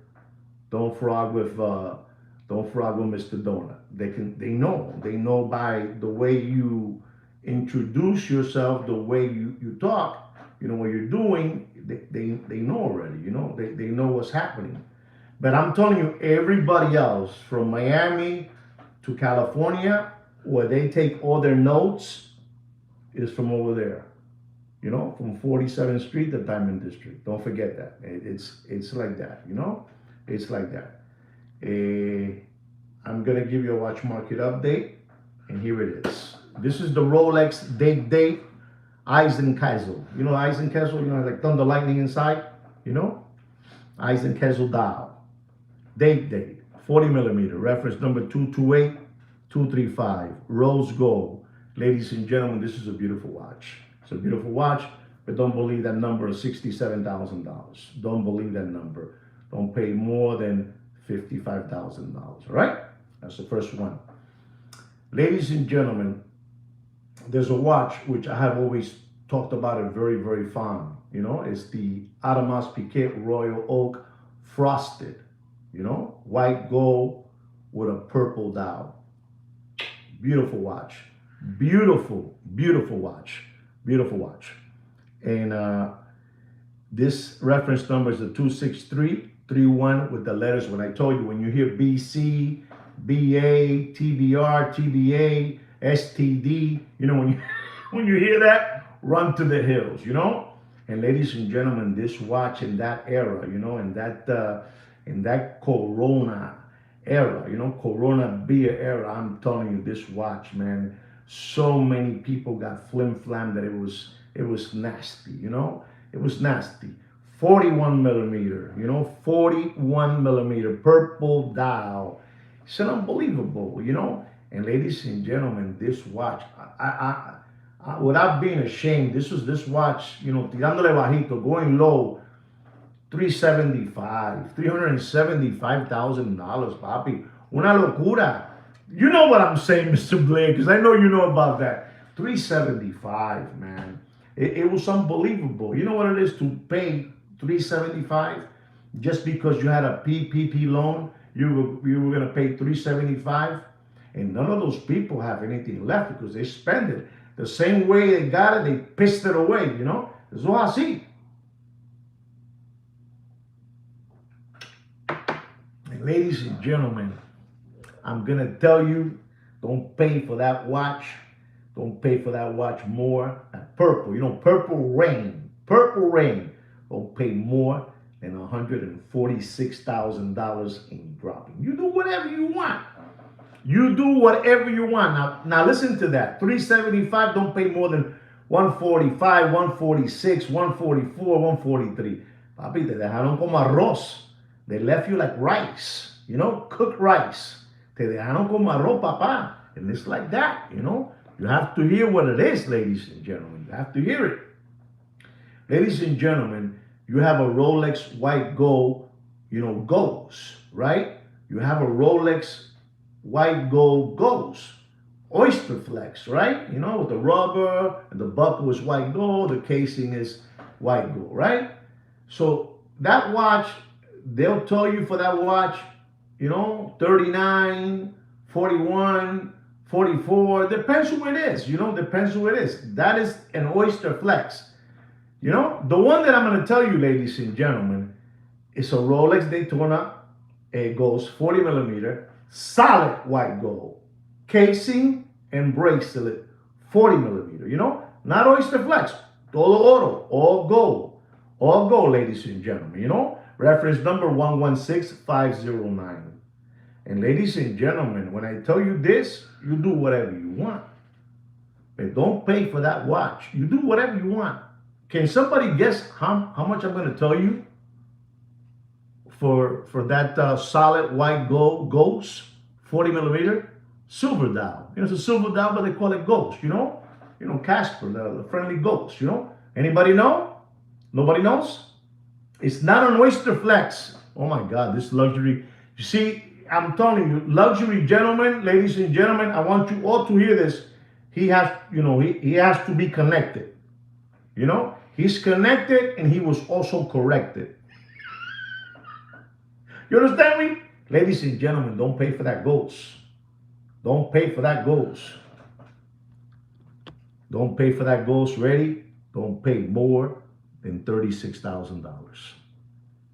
Speaker 1: Don't frog with Mr. Donut. They know by the way you introduce yourself, the way you talk, what you're doing, they know already, they know what's happening. But I'm telling you, everybody else from Miami to California, where they take all their notes, is from over there, from 47th Street, the Diamond District. Don't forget that. It's like that, it's like that. Eh, I'm gonna give you a watch market update, and here it is. This is the Rolex date Eisenkessel. Eisenkessel, like thunder lightning inside, Eisenkessel dial. Date, 40 millimeter, reference number 228235, rose gold. Ladies and gentlemen, this is a beautiful watch. It's a beautiful watch, but don't believe that number of $67,000. Don't believe that number. Don't pay more than $55,000, all right? That's the first one. Ladies and gentlemen, there's a watch which I have always talked about it very, very fond. You know, it's the Audemars Piguet Royal Oak Frosted, you know, white gold with a purple dial. Beautiful watch. Beautiful, beautiful watch. Beautiful watch. And this reference number is the 26331 with the letters. When I told you, when you hear BC, BA, TBR, TBA, STD, you know, when you when you hear that, run to the hills, you know. And ladies and gentlemen, this watch in that era, you know, in that Corona era, you know, Corona beer era, I'm telling you, this watch, man, so many people got flim flam that it was nasty, you know, it was nasty. 41 millimeter, you know, 41 millimeter purple dial. It's unbelievable, you know. And ladies and gentlemen, this watch, without being ashamed, this watch, you know, tirándole bajito, going low, $375,000, papi. Una locura. You know what I'm saying, Mr. Blair, because I know you know about that. 375, man. It was unbelievable. You know what it is to pay 375 just because you had a PPP loan? You were gonna pay 375, and none of those people have anything left because they spend it the same way they got it. They pissed it away. You know, eso es así. And ladies and gentlemen, I'm gonna tell you, don't pay for that watch. Don't pay for that watch more. That purple, you know, purple rain. Don't pay more than $146,000 in dropping. You do whatever you want. You do whatever you want. Now listen to that. 375, don't pay more than 145, 146, 144, 143. Papi, te dejaron como arroz. They left you like rice, you know, cooked rice. Te dejaron como arroz, papá. And it's like that, you know. You have to hear what it is, ladies and gentlemen. You have to hear it. Ladies and gentlemen, you have a Rolex white gold, you know, Ghost, right? You have a Rolex white gold Ghost, Oyster Flex, right? You know, with the rubber and the buckle is white gold, the casing is white gold, right? So that watch, they'll tell you for that watch, you know, 39, 41, 44, depends who it is, you know, depends who it is. That is an Oyster Flex. You know, the one that I'm going to tell you, ladies and gentlemen, is a Rolex Daytona. It goes 40 millimeter, solid white gold, casing and bracelet, 40 millimeter, you know, not Oyster Flex, todo oro, all gold, ladies and gentlemen, you know, reference number 116509. And ladies and gentlemen, when I tell you this, you do whatever you want. But don't pay for that watch. You do whatever you want. Can somebody guess how much I'm going to tell you for that solid white gold Ghost 40 millimeter silver dial? You know, it's a silver dial, but they call it Ghost. You know, Casper, the friendly ghost. You know, anybody know? Nobody knows. It's not an Oyster Flex. Oh my God, this luxury. You see, I'm telling you, luxury gentlemen, ladies and gentlemen, I want you all to hear this. He has, you know, he has to be connected. You know, he's connected and he was also corrected. You understand me? Ladies and gentlemen, don't pay for that Ghost. Don't pay for that Ghost. Don't pay for that Ghost. Ready? Don't pay more than $36,000.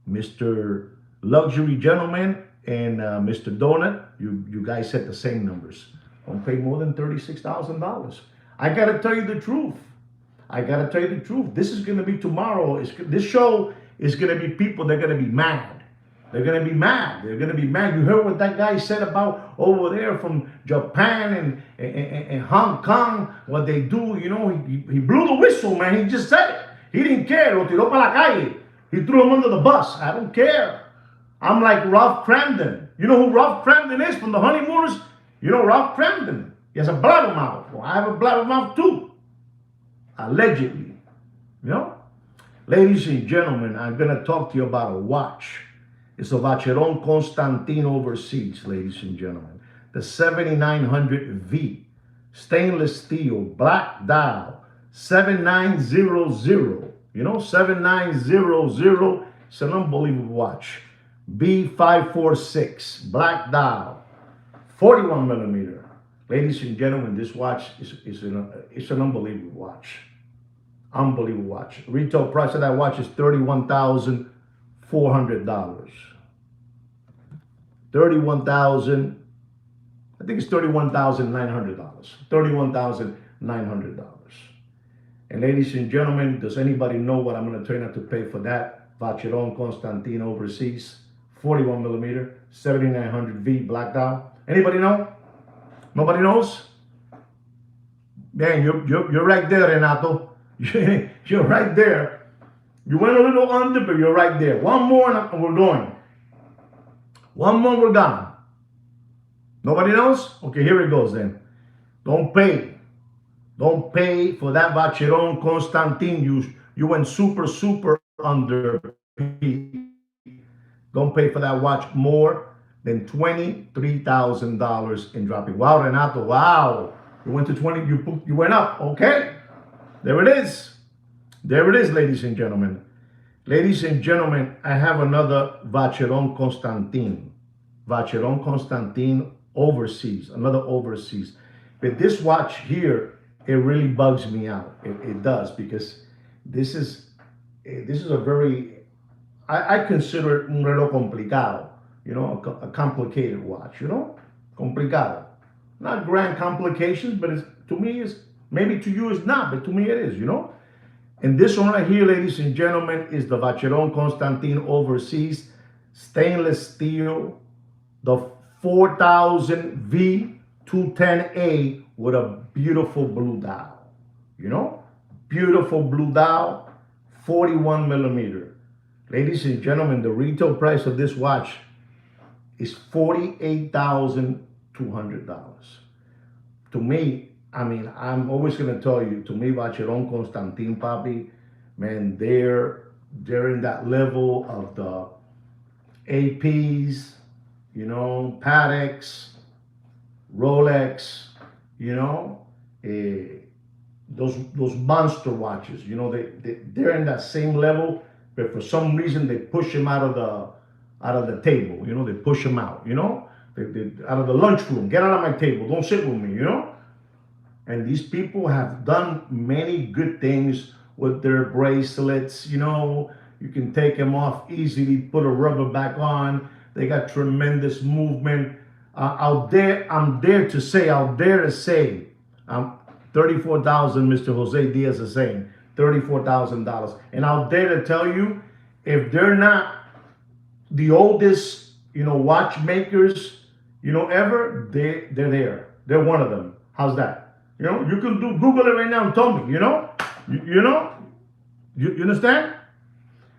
Speaker 1: Mr. Luxury Gentleman and Mr. Donut, you guys set the same numbers. Don't pay more than $36,000. I got to tell you the truth. This is going to be tomorrow. This show is going to be people, they're going to be mad. They're going to be mad. You heard what that guy said about over there from Japan and Hong Kong, what they do, you know, he blew the whistle, man. He just said it. He didn't care. Lo tiró para la calle. He threw him under the bus. I don't care. I'm like Ralph Cramden. You know who Ralph Cramden is from the Honeymooners? You know Ralph Cramden. He has a blabbermouth. Well, I have a blabbermouth too. Allegedly. You know? Ladies and gentlemen, I'm going to talk to you about a watch. It's a Vacheron Constantin Overseas, ladies and gentlemen. The 7900V. Stainless steel, black dial, 7900. You know, 7900. It's an unbelievable watch. B546, black dial, 41 millimeter. Ladies and gentlemen, this watch it's an unbelievable watch. Unbelievable watch. Retail price of that watch is $31,400. 31,000. I think it's $31,900. $31,900. And ladies and gentlemen, does anybody know what I'm going to turn out to pay for that Vacheron Constantin overseas? 41 millimeter, 7900V black dial. Anybody know? Nobody knows? Man, you're right there, Renato. You're right there. You went a little under, but you're right there. One more and we're going. One more, we're gone. Nobody knows? Okay, here it goes then. Don't pay. Don't pay for that Vacheron Constantin. You went super under. Don't pay for that watch more than $23,000 in dropping. Wow, Renato, wow. You went to 20, you went up, okay? There it is. There it is, ladies and gentlemen. Ladies and gentlemen, I have another Vacheron Constantin. Vacheron Constantin overseas, another overseas. But this watch here, it really bugs me out. It does, because this is a very, I consider it un reloj complicado, you know, a complicated watch, you know, complicado. Not grand complications, but to me is, maybe to you it's not, but to me it is, you know. And this one right here, ladies and gentlemen, is the Vacheron Constantin overseas, stainless steel, the 4000V 210A with a beautiful blue dial, you know, beautiful blue dial, 41 millimeter. Ladies and gentlemen, the retail price of this watch is $48,200. To me, I mean, I'm always going to tell you, to me, Vacheron Constantin, papi, man, they're in that level of the APs, you know, Pateks, Rolex, you know, those monster watches, you know, they're in that same level, but for some reason they push them out of the table, you know, they push them out, you know, they out of the lunchroom, get out of my table, don't sit with me, you know. And these people have done many good things with their bracelets, you know, you can take them off easily, put a rubber back on, they got tremendous movement. I'm dare to say, 34,000, Mr. Jose Diaz is saying, $34,000. And I'll dare to tell you, if they're not the oldest, you know, watchmakers, you know, ever, they're there. They're one of them. How's that? You know, you can Google it right now and tell me, you know? You know? You understand?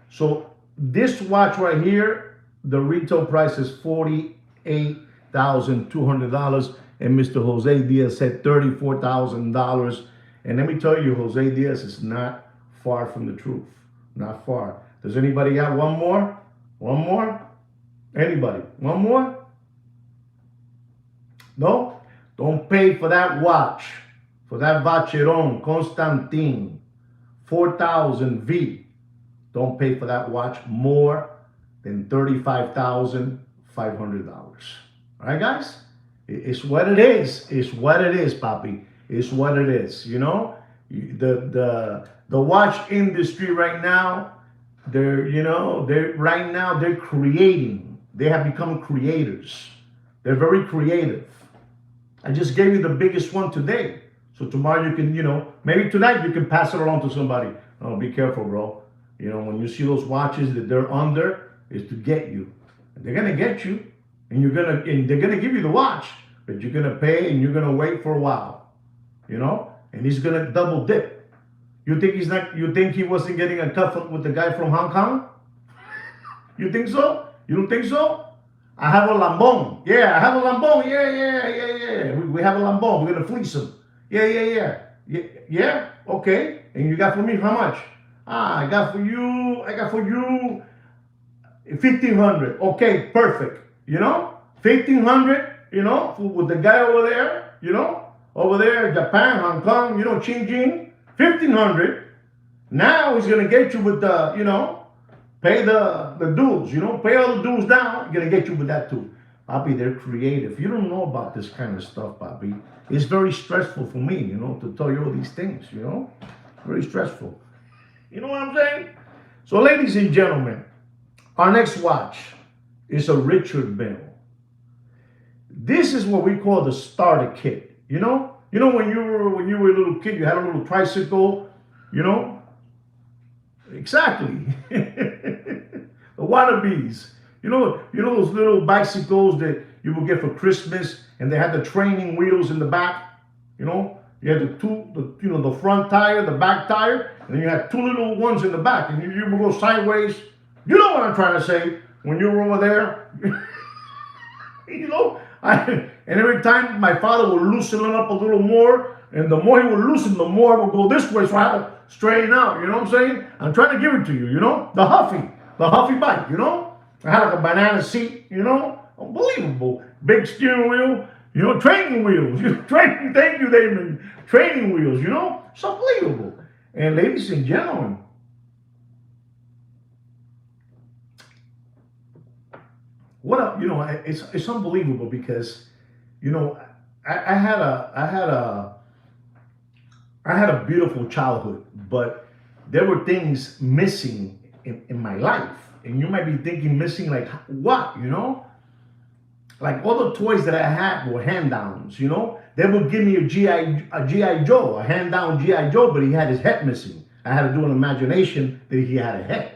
Speaker 1: So this watch right here, the retail price is $48,200, and Mr. Jose Diaz said $34,000. And let me tell you, Jose Diaz is not far from the truth. Not far. Does anybody got one more? One more? Anybody? One more? No? Don't pay for that watch, for that Vacheron Constantin 4000V. Don't pay for that watch more than $35,500. All right, guys? It's what it is. It's what it is, papi. It's what it is. You know, the watch industry right now, they're creating. They have become creators. They're very creative. I just gave you the biggest one today. So tomorrow you can, you know, maybe tonight you can pass it along to somebody. Oh, be careful, bro. You know, when you see those watches that they're under, is to get you. They're gonna get you, and they're gonna give you the watch, but you're gonna pay and you're gonna wait for a while. You know, and he's gonna double dip. You think he wasn't getting a cut with the guy from Hong Kong? You think so? You don't think so? I have a Lambon. Yeah, I have a Lambon. Yeah. We have a Lambon. We're gonna fleece him. Yeah. Okay. And you got for me how much? I got for you 1,500. Okay, perfect. You know, 1,500. You know, with the guy over there. You know, over there, Japan, Hong Kong. You know, Ching Ching. $1,500. Now he's gonna get you with the, pay the dues, pay all the dues down, gonna get you with that too. Bobby, they're creative. You don't know about this kind of stuff, Bobby. It's very stressful for me, to tell you all these things, very stressful. You know what I'm saying? So, ladies and gentlemen, our next watch is a Richard Mille. This is what we call the starter kit. When you were a little kid, you had a little tricycle, Exactly. The wannabes. Those little bicycles that you would get for Christmas, and they had the training wheels in the back. You had the front tire, the back tire, and then you had two little ones in the back, and you would go sideways. You know what I'm trying to say when you were over there. And every time my father would loosen it up a little more, and the more he would loosen, the more I would go this way, so I had to straighten out. You know what I'm saying? I'm trying to give it to you. The Huffy bike. I had like a banana seat. Unbelievable. Big steering wheel. Training wheels. Thank you, Damon. Training wheels. It's unbelievable. And ladies and gentlemen, what up? It's unbelievable because, I had a beautiful childhood, but there were things missing in my life. And you might be thinking missing like what, Like all the toys that I had were hand-downs, They would give me a G.I. Joe, a hand-down G.I. Joe, but he had his head missing. I had to do an imagination that he had a head.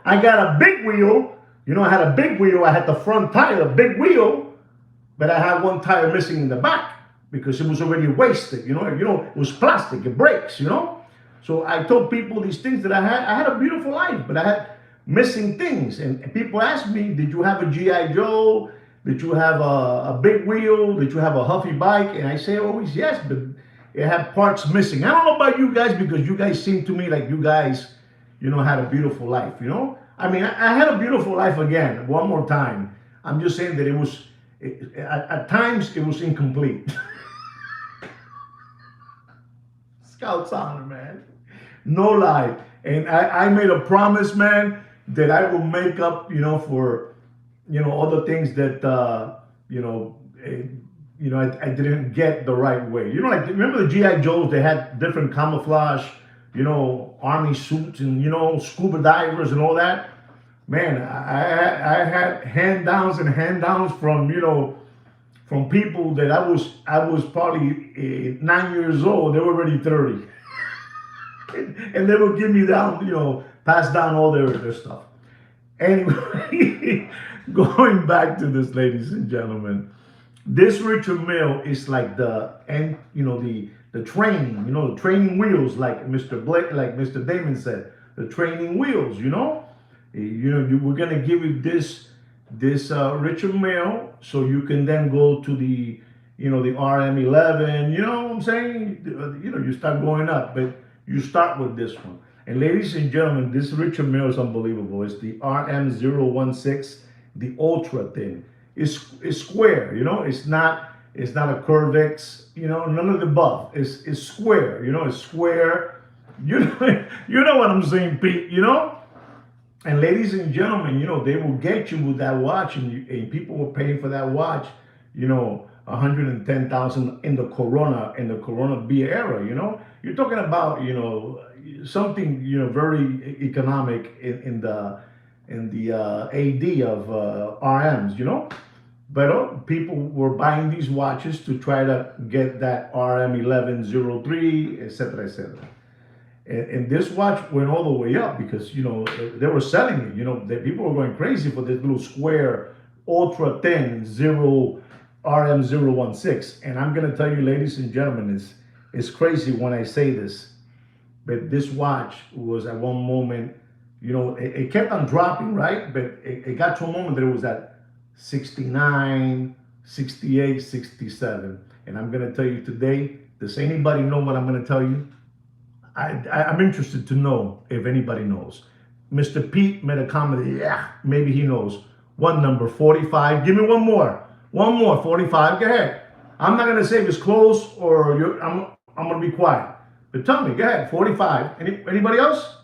Speaker 1: I got a big wheel. I had a big wheel. I had the front tire, a big wheel, but I had one tire missing in the back because it was already wasted. It was plastic. It breaks. So I told people these things that I had a beautiful life, but I had missing things. And people asked me, did you have a G.I. Joe? Did you have a big wheel? Did you have a Huffy bike? And I say always yes, but it had parts missing. I don't know about you guys because you guys seem to me like you guys, had a beautiful life, I mean, I had a beautiful life again, one more time. I'm just saying that at times it was incomplete. Scouts honor, man. No lie. And I made a promise, man, that I will make up, for, all the things that, I didn't get the right way. Like, remember the G.I. Joes, they had different camouflage, army suits and, scuba divers and all that. Man, I had hand-downs and hand-downs from, from people that I was probably 9 years old. They were already 30. And they would give me down, pass down all their stuff. Anyway, going back to this, ladies and gentlemen, this Richard Mille is like the training, the training wheels, like Mr. Damon said, the training wheels, we're gonna give you this Richard Mille, so you can then go to the RM11. You know what I'm saying? You start going up, but you start with this one. And ladies and gentlemen, this Richard Mille is unbelievable. It's the RM016, the ultra thin. It's square. It's not a Curvex. None of the above. It's square. It's square. You know what I'm saying, Pete. And ladies and gentlemen, they will get you with that watch, and people were paying for that watch, $110,000 in the Corona B era. You're talking about, something, very economic in the AD of RMs, But people were buying these watches to try to get that RM1103, etc., etc. And this watch went all the way up because, they were selling it. The people were going crazy for this little square, ultra thin, RM016. And I'm going to tell you, ladies and gentlemen, it's crazy when I say this, but this watch was at one moment, it kept on dropping, right? But it got to a moment that it was at 69, 68, 67. And I'm going to tell you today, does anybody know what I'm going to tell you? I'm interested to know if anybody knows. Mr. Pete made a comment, yeah, maybe he knows. One number, 45. Give me one more. 45, go ahead. I'm not gonna say if it's close or I'm gonna be quiet. But tell me, go ahead. 45. Anybody else?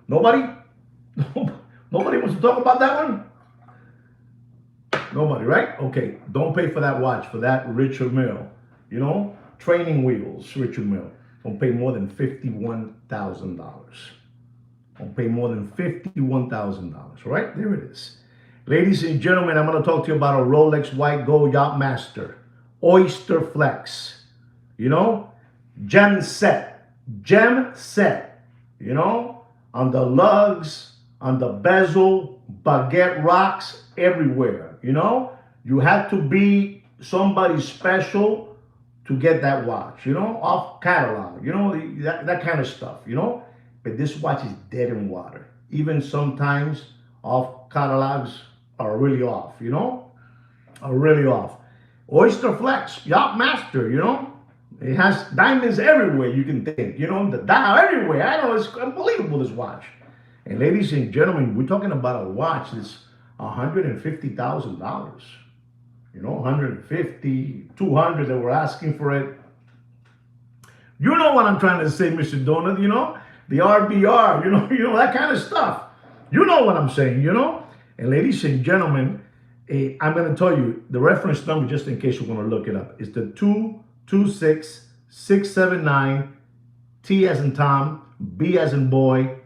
Speaker 1: Nobody? Nobody wants to talk about that one? Nobody, right? Okay. Don't pay for that watch, for that Richard Mille. You know, training wheels, Richard Mille. Don't pay more than $51,000. Don't pay more than $51,000. Right? There it is. Ladies and gentlemen, I'm going to talk to you about a Rolex White Gold Yachtmaster. Oyster Flex. You know? Gem set. Gem set. You know? On the lugs, on the bezel, baguette rocks, everywhere. You know? You have to be somebody special to get that watch, you know, off catalog, you know, that kind of stuff, you know. But this watch is dead in water. Even sometimes off catalogs are really off, you know, are really off. Oyster Flex, Yachtmaster, you know, it has diamonds everywhere you can think, you know, the dial everywhere. I know, it's unbelievable, this watch. And ladies and gentlemen, we're talking about a watch that's $150,000. You know, 150, 200 that we're asking for it. You know what I'm trying to say, Mr. Donut, you know? The RBR, you know, that kind of stuff. You know what I'm saying, you know? And ladies and gentlemen, I'm going to tell you the reference number just in case you want to look it up. It's the 226679, T as in Tom, B as in boy,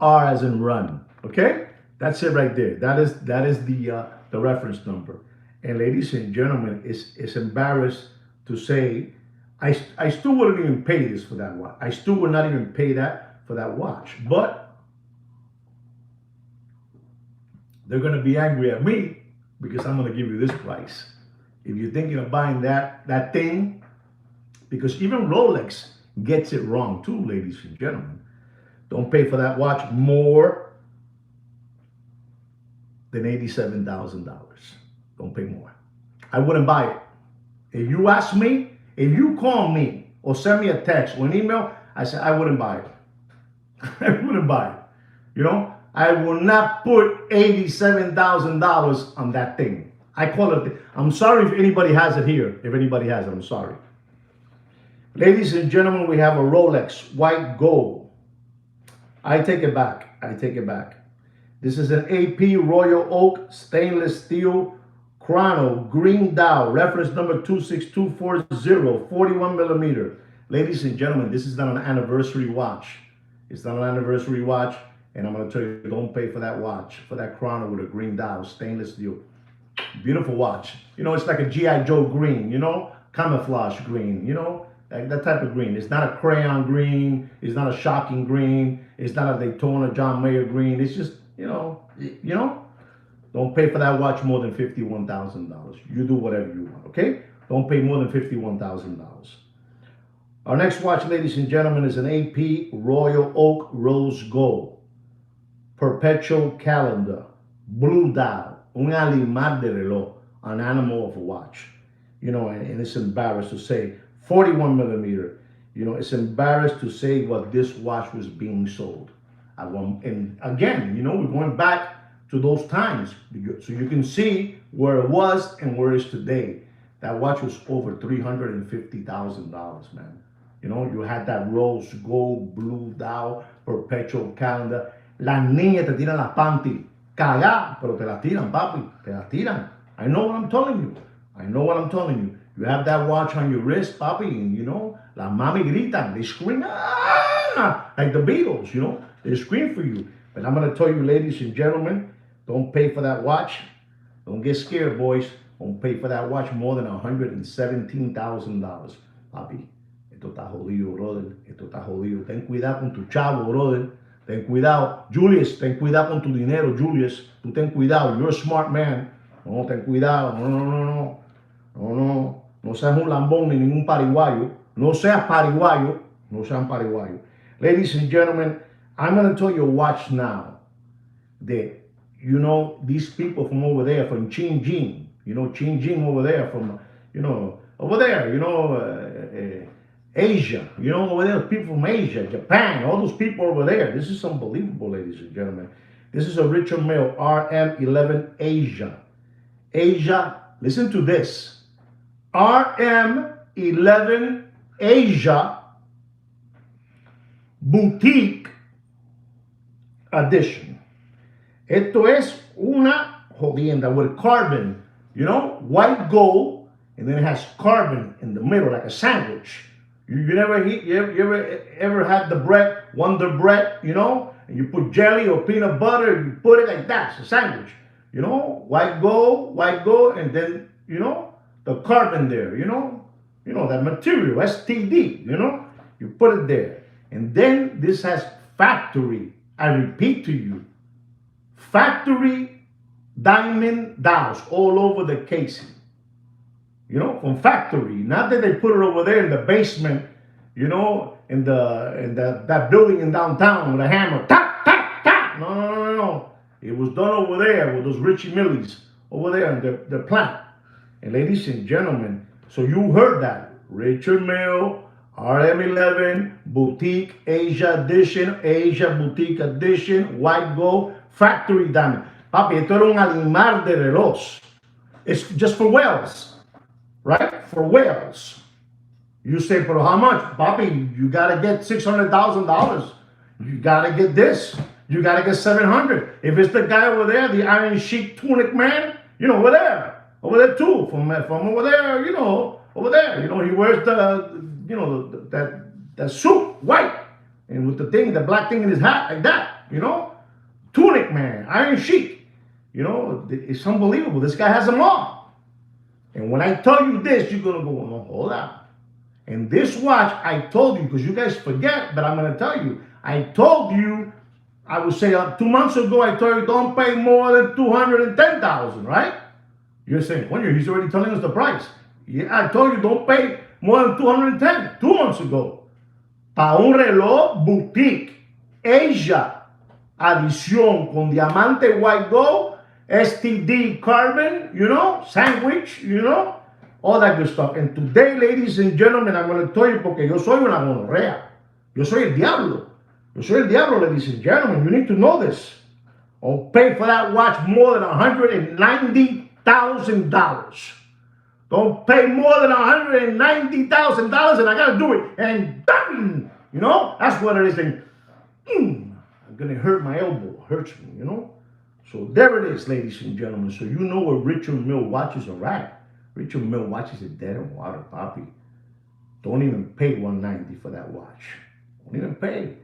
Speaker 1: R as in run. Okay? That's it right there. That is the reference number. And ladies and gentlemen, it's embarrassed to say, I still wouldn't even pay this for that watch. I still would not even pay that for that watch. But they're going to be angry at me because I'm going to give you this price. If you're thinking of buying that thing, because even Rolex gets it wrong too, ladies and gentlemen. Don't pay for that watch more than $87,000. Don't pay more. I wouldn't buy it. If you ask me, if you call me or send me a text or an email, I said I wouldn't buy it. I wouldn't buy it. You know, I will not put $87,000 on that thing. I call it. I'm sorry if anybody has it here. If anybody has it, I'm sorry. Ladies and gentlemen, we have a Rolex White Gold. I take it back. I take it back. This is an AP Royal Oak stainless steel chrono green dial, reference number 26240, 41 millimeter. Ladies and gentlemen, this is not an anniversary watch. It's not an anniversary watch, and I'm going to tell you, don't pay for that watch, for that chrono with a green dial, stainless steel. Beautiful watch. You know, it's like a G.I. Joe green, you know, camouflage green, you know, like that type of green. It's not a crayon green. It's not a shocking green. It's not a Daytona John Mayer green. It's just, you know, don't pay for that watch more than $51,000. You do whatever you want, okay? Don't pay more than $51,000. Our next watch, ladies and gentlemen, is an AP Royal Oak Rose Gold. Perpetual calendar. Blue dial. Un animal de reloj. An animal of a watch. You know, and it's embarrassed to say 41 millimeter. You know, it's embarrassed to say what this watch was being sold. And again, you know, we're going back to those times, so you can see where it was and where it is today. That watch was over $350,000, man. You know, you had that rose gold, blue dial, perpetual calendar. Las niñas te tiran las panty, cagá, pero te las tiran, papi, te las tiran. I know what I'm telling you. I know what I'm telling you. You have that watch on your wrist, papi, and you know, la mami gritan, they scream, ah, like the Beatles, you know, they scream for you. But I'm going to tell you, ladies and gentlemen, don't pay for that watch. Don't get scared, boys. Don't pay for that watch more than $117,000. Papi, esto está jodido, brother. Esto está jodido. Ten cuidado con tu chavo, brother. Ten cuidado. Julius, ten cuidado con tu dinero, Julius. Tú ten cuidado. You're a smart man. No, ten cuidado. No, no, no, no. No, no. No seas un lambón ni ningún pariguayo. No seas pariguayo. No seas pariguayo. Ladies and gentlemen, I'm going to tell you a watch now that, you know, these people from over there, from Xinjiang, you know, Xinjiang over there, from, you know, over there, you know, Asia, you know, over there, people from Asia, Japan, all those people over there. This is unbelievable, ladies and gentlemen. This is a Richard Mille RM11 Asia. Asia, listen to this. RM11 Asia Boutique Edition. Esto es una jodienda with carbon, you know, white gold, and then it has carbon in the middle like a sandwich. You ever had the bread, Wonder Bread, you know, and you put jelly or peanut butter, and you put it like that, it's a sandwich, you know, white gold, and then, you know, the carbon there, you know, that material, STD, you know, you put it there. And then this has factory, I repeat to you, factory diamond dials all over the casing. You know, from factory. Not that they put it over there in the basement, you know, in that building in downtown with a hammer. Tap, tap, tap. No. It was done over there with those Richie Millies over there in the plant. And ladies and gentlemen, so you heard that. Richard Mille, RM11, Boutique Asia Boutique Edition, white gold, factory diamond. Papi, esto era un animal de reloj. It's just for whales. Right? For whales. You say, but how much? Papi, you got to get $600,000. You got to get this. You got to get 700. If it's the guy over there, the Iron Sheik tunic man, you know, over there too, from over there, you know, over there, you know, he wears that suit, white, and with the black thing in his hat, like that, you know, tunic man, Iron Sheik, you know, it's unbelievable. This guy has them all. And when I tell you this, you're going to go, no, hold on. And this watch, I told you, because you guys forget, but I'm going to tell you. I told you, I would say 2 months ago, I told you don't pay more than $210,000, right? You're saying, well, he's already telling us the price. Yeah, I told you don't pay more than $210, 2 months ago. Para un reloj boutique, Asia, adición con diamante white gold, STD carbon, you know, sandwich, you know, all that good stuff. And today, ladies and gentlemen, I'm going to tell you, porque yo soy una gonorrea. Yo soy el diablo. Yo soy el diablo, ladies and gentlemen. You need to know this. I'll pay for that watch more than $190,000. Don't pay more than $190,000 and I got to do it. And bang, you know, that's what it is. And I'm going to hurt my elbow. Hurts me, you know. So there it is, ladies and gentlemen. So you know where Richard Mille watches are at. Richard Mille watches are dead in water, Papi. Don't even pay $190 for that watch. Don't even pay.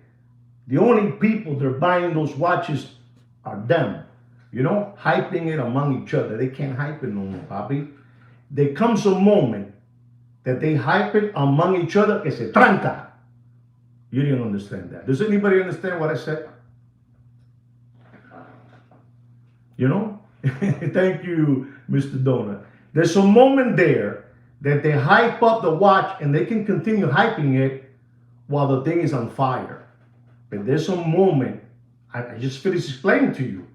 Speaker 1: The only people that are buying those watches are them. You know, hyping it among each other. They can't hype it no more, Papi. There comes a moment that they hype it among each other que se tranca. You didn't understand that. Does anybody understand what I said? You know? Thank you, Mr. Donut. There's a moment there that they hype up the watch and they can continue hyping it while the thing is on fire. But there's a moment, I just finished explaining to you.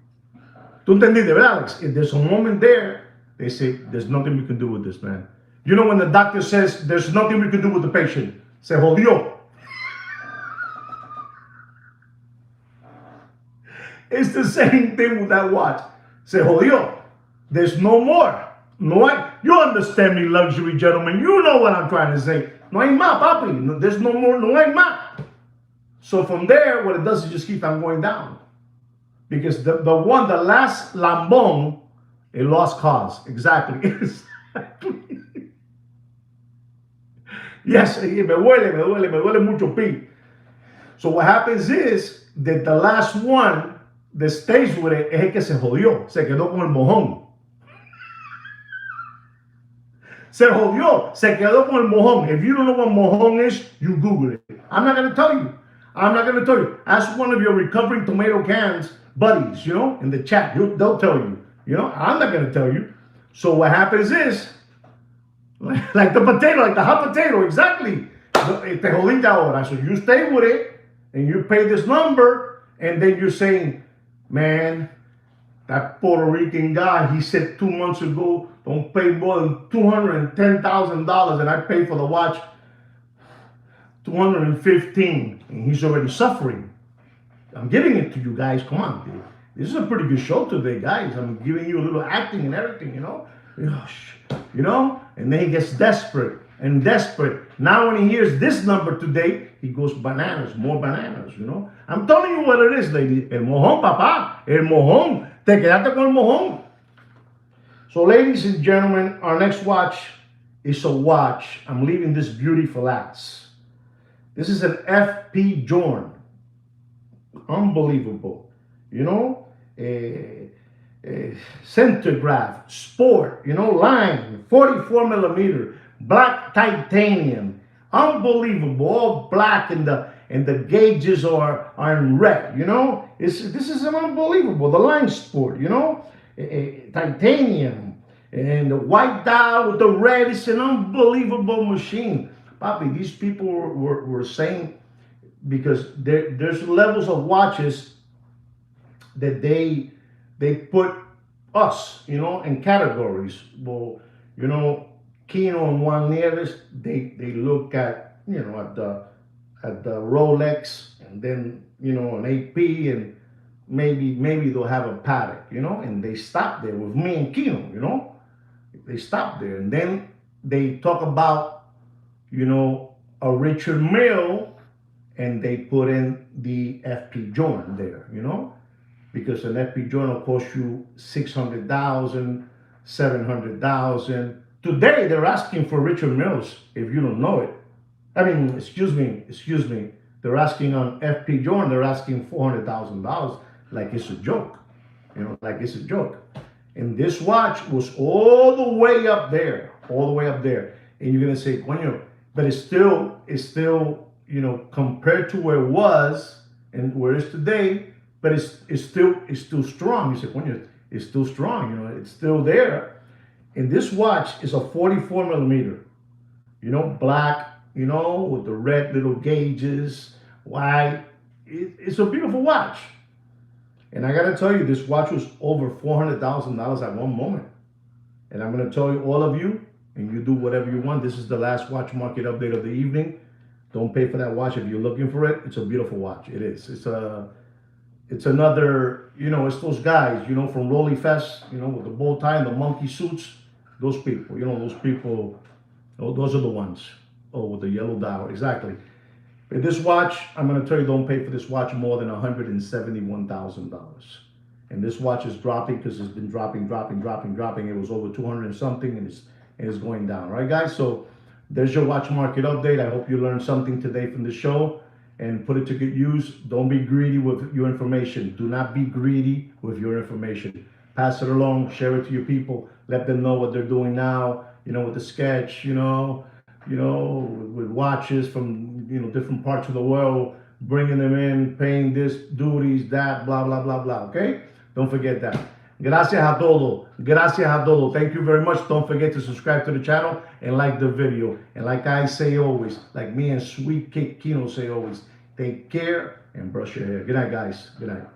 Speaker 1: Tú entendiste, ¿verdad, Alex? If there's a moment there, they say, there's nothing we can do with this, man. You know when the doctor says, there's nothing we can do with the patient, se jodió. It's the same thing with that watch. Se jodió. There's no more. No hay. You understand me, luxury gentlemen. You know what I'm trying to say. No hay más, papi. No, there's no more. No hay más. So from there, what it does is just keep on going down. Because the last lambón, a lost cause. Exactly. Exactly. Yes, me duele mucho, Pete. So what happens is that the last one that stays with it es el que se jodió. Se quedó con el mojón. Se jodió. Se quedó con el mojón. If you don't know what mojón is, you Google it. I'm not going to tell you. Ask one of your recovering tomato cans buddies, you know, in the chat. They'll tell you. You know, I'm not going to tell you. So what happens is, like the potato, like the hot potato, exactly. Te jodiste ahora. So you stay with it, and you pay this number, and then you're saying, man, that Puerto Rican guy, he said 2 months ago, don't pay more than $210,000, and I pay for the watch $215,000, and he's already suffering. I'm giving it to you guys. Come on, dude. this is a pretty good show today, guys. I'm giving you a little acting and everything, you know. You know, and then he gets desperate and desperate. Now when he hears this number today, he goes bananas, more bananas, you know. I'm telling you what it is, lady. El mojón, papá. El mojón. Te quedaste con el mojón. So, ladies and gentlemen, our next watch is a watch. I'm leaving this beauty for last. This is an FP Journe. Unbelievable. You know, Centigraph, Sport, you know, line, 44 millimeter, black titanium. Unbelievable. All black, and the gauges are in red, you know. This is an unbelievable. The line Sport, you know, titanium, and the white dial with the red. It's an unbelievable machine. Papi, these people were saying, because there's levels of watches that they put us, you know, in categories. Well, you know, Kino and Juan Nieves, they look at, you know, at the Rolex, and then, you know, an AP, and maybe they'll have a Patek, you know, and they stop there. With me and Kino, you know, they stop there, and then they talk about, you know, a Richard Mille, and they put in the FP Journe there, you know, because an FP Journe will cost you 600,000, 700,000. Today they're asking for Richard Milles, if you don't know it. I mean, excuse me. They're asking on FP Journe, they're asking $400,000, like it's a joke, you know, like it's a joke. And this watch was all the way up there, And you're gonna say, coño, but it's still, you know, compared to where it was and where it is today, but it's still strong. You say, coño, it's still strong, you know, it's still there. And this watch is a 44 millimeter, you know, black, you know, with the red little gauges, white. It's a beautiful watch. And I gotta tell you, this watch was over $400,000 at one moment. And I'm gonna tell you, all of you, and you do whatever you want. This is the last watch market update of the evening. Don't pay for that watch if you're looking for it. It's a beautiful watch. It is. It's another, you know, it's those guys, you know, from Rolly Fest, you know, with the bow tie and the monkey suits. Those people, you know, those people, oh, those are the ones. Oh, with the yellow dial, exactly. But this watch, I'm going to tell you, don't pay for this watch more than $171,000. And this watch is dropping because it's been dropping. It was over 200 and something, and it's going down. All right, guys? So there's your watch market update. I hope you learned something today from the show and put it to good use. Don't be greedy with your information. Do not be greedy with your information. Pass it along, share it to your people, let them know what they're doing now, you know, with the sketch, you know, with watches from, you know, different parts of the world, bringing them in, paying this, duties, that, blah, blah, blah, blah, okay? Don't forget that. Gracias a todo. Gracias a todo. Thank you very much. Don't forget to subscribe to the channel and like the video. And like I say always, like me and Sweet Cake Kino say always, take care and brush your hair. Good night, guys. Good night.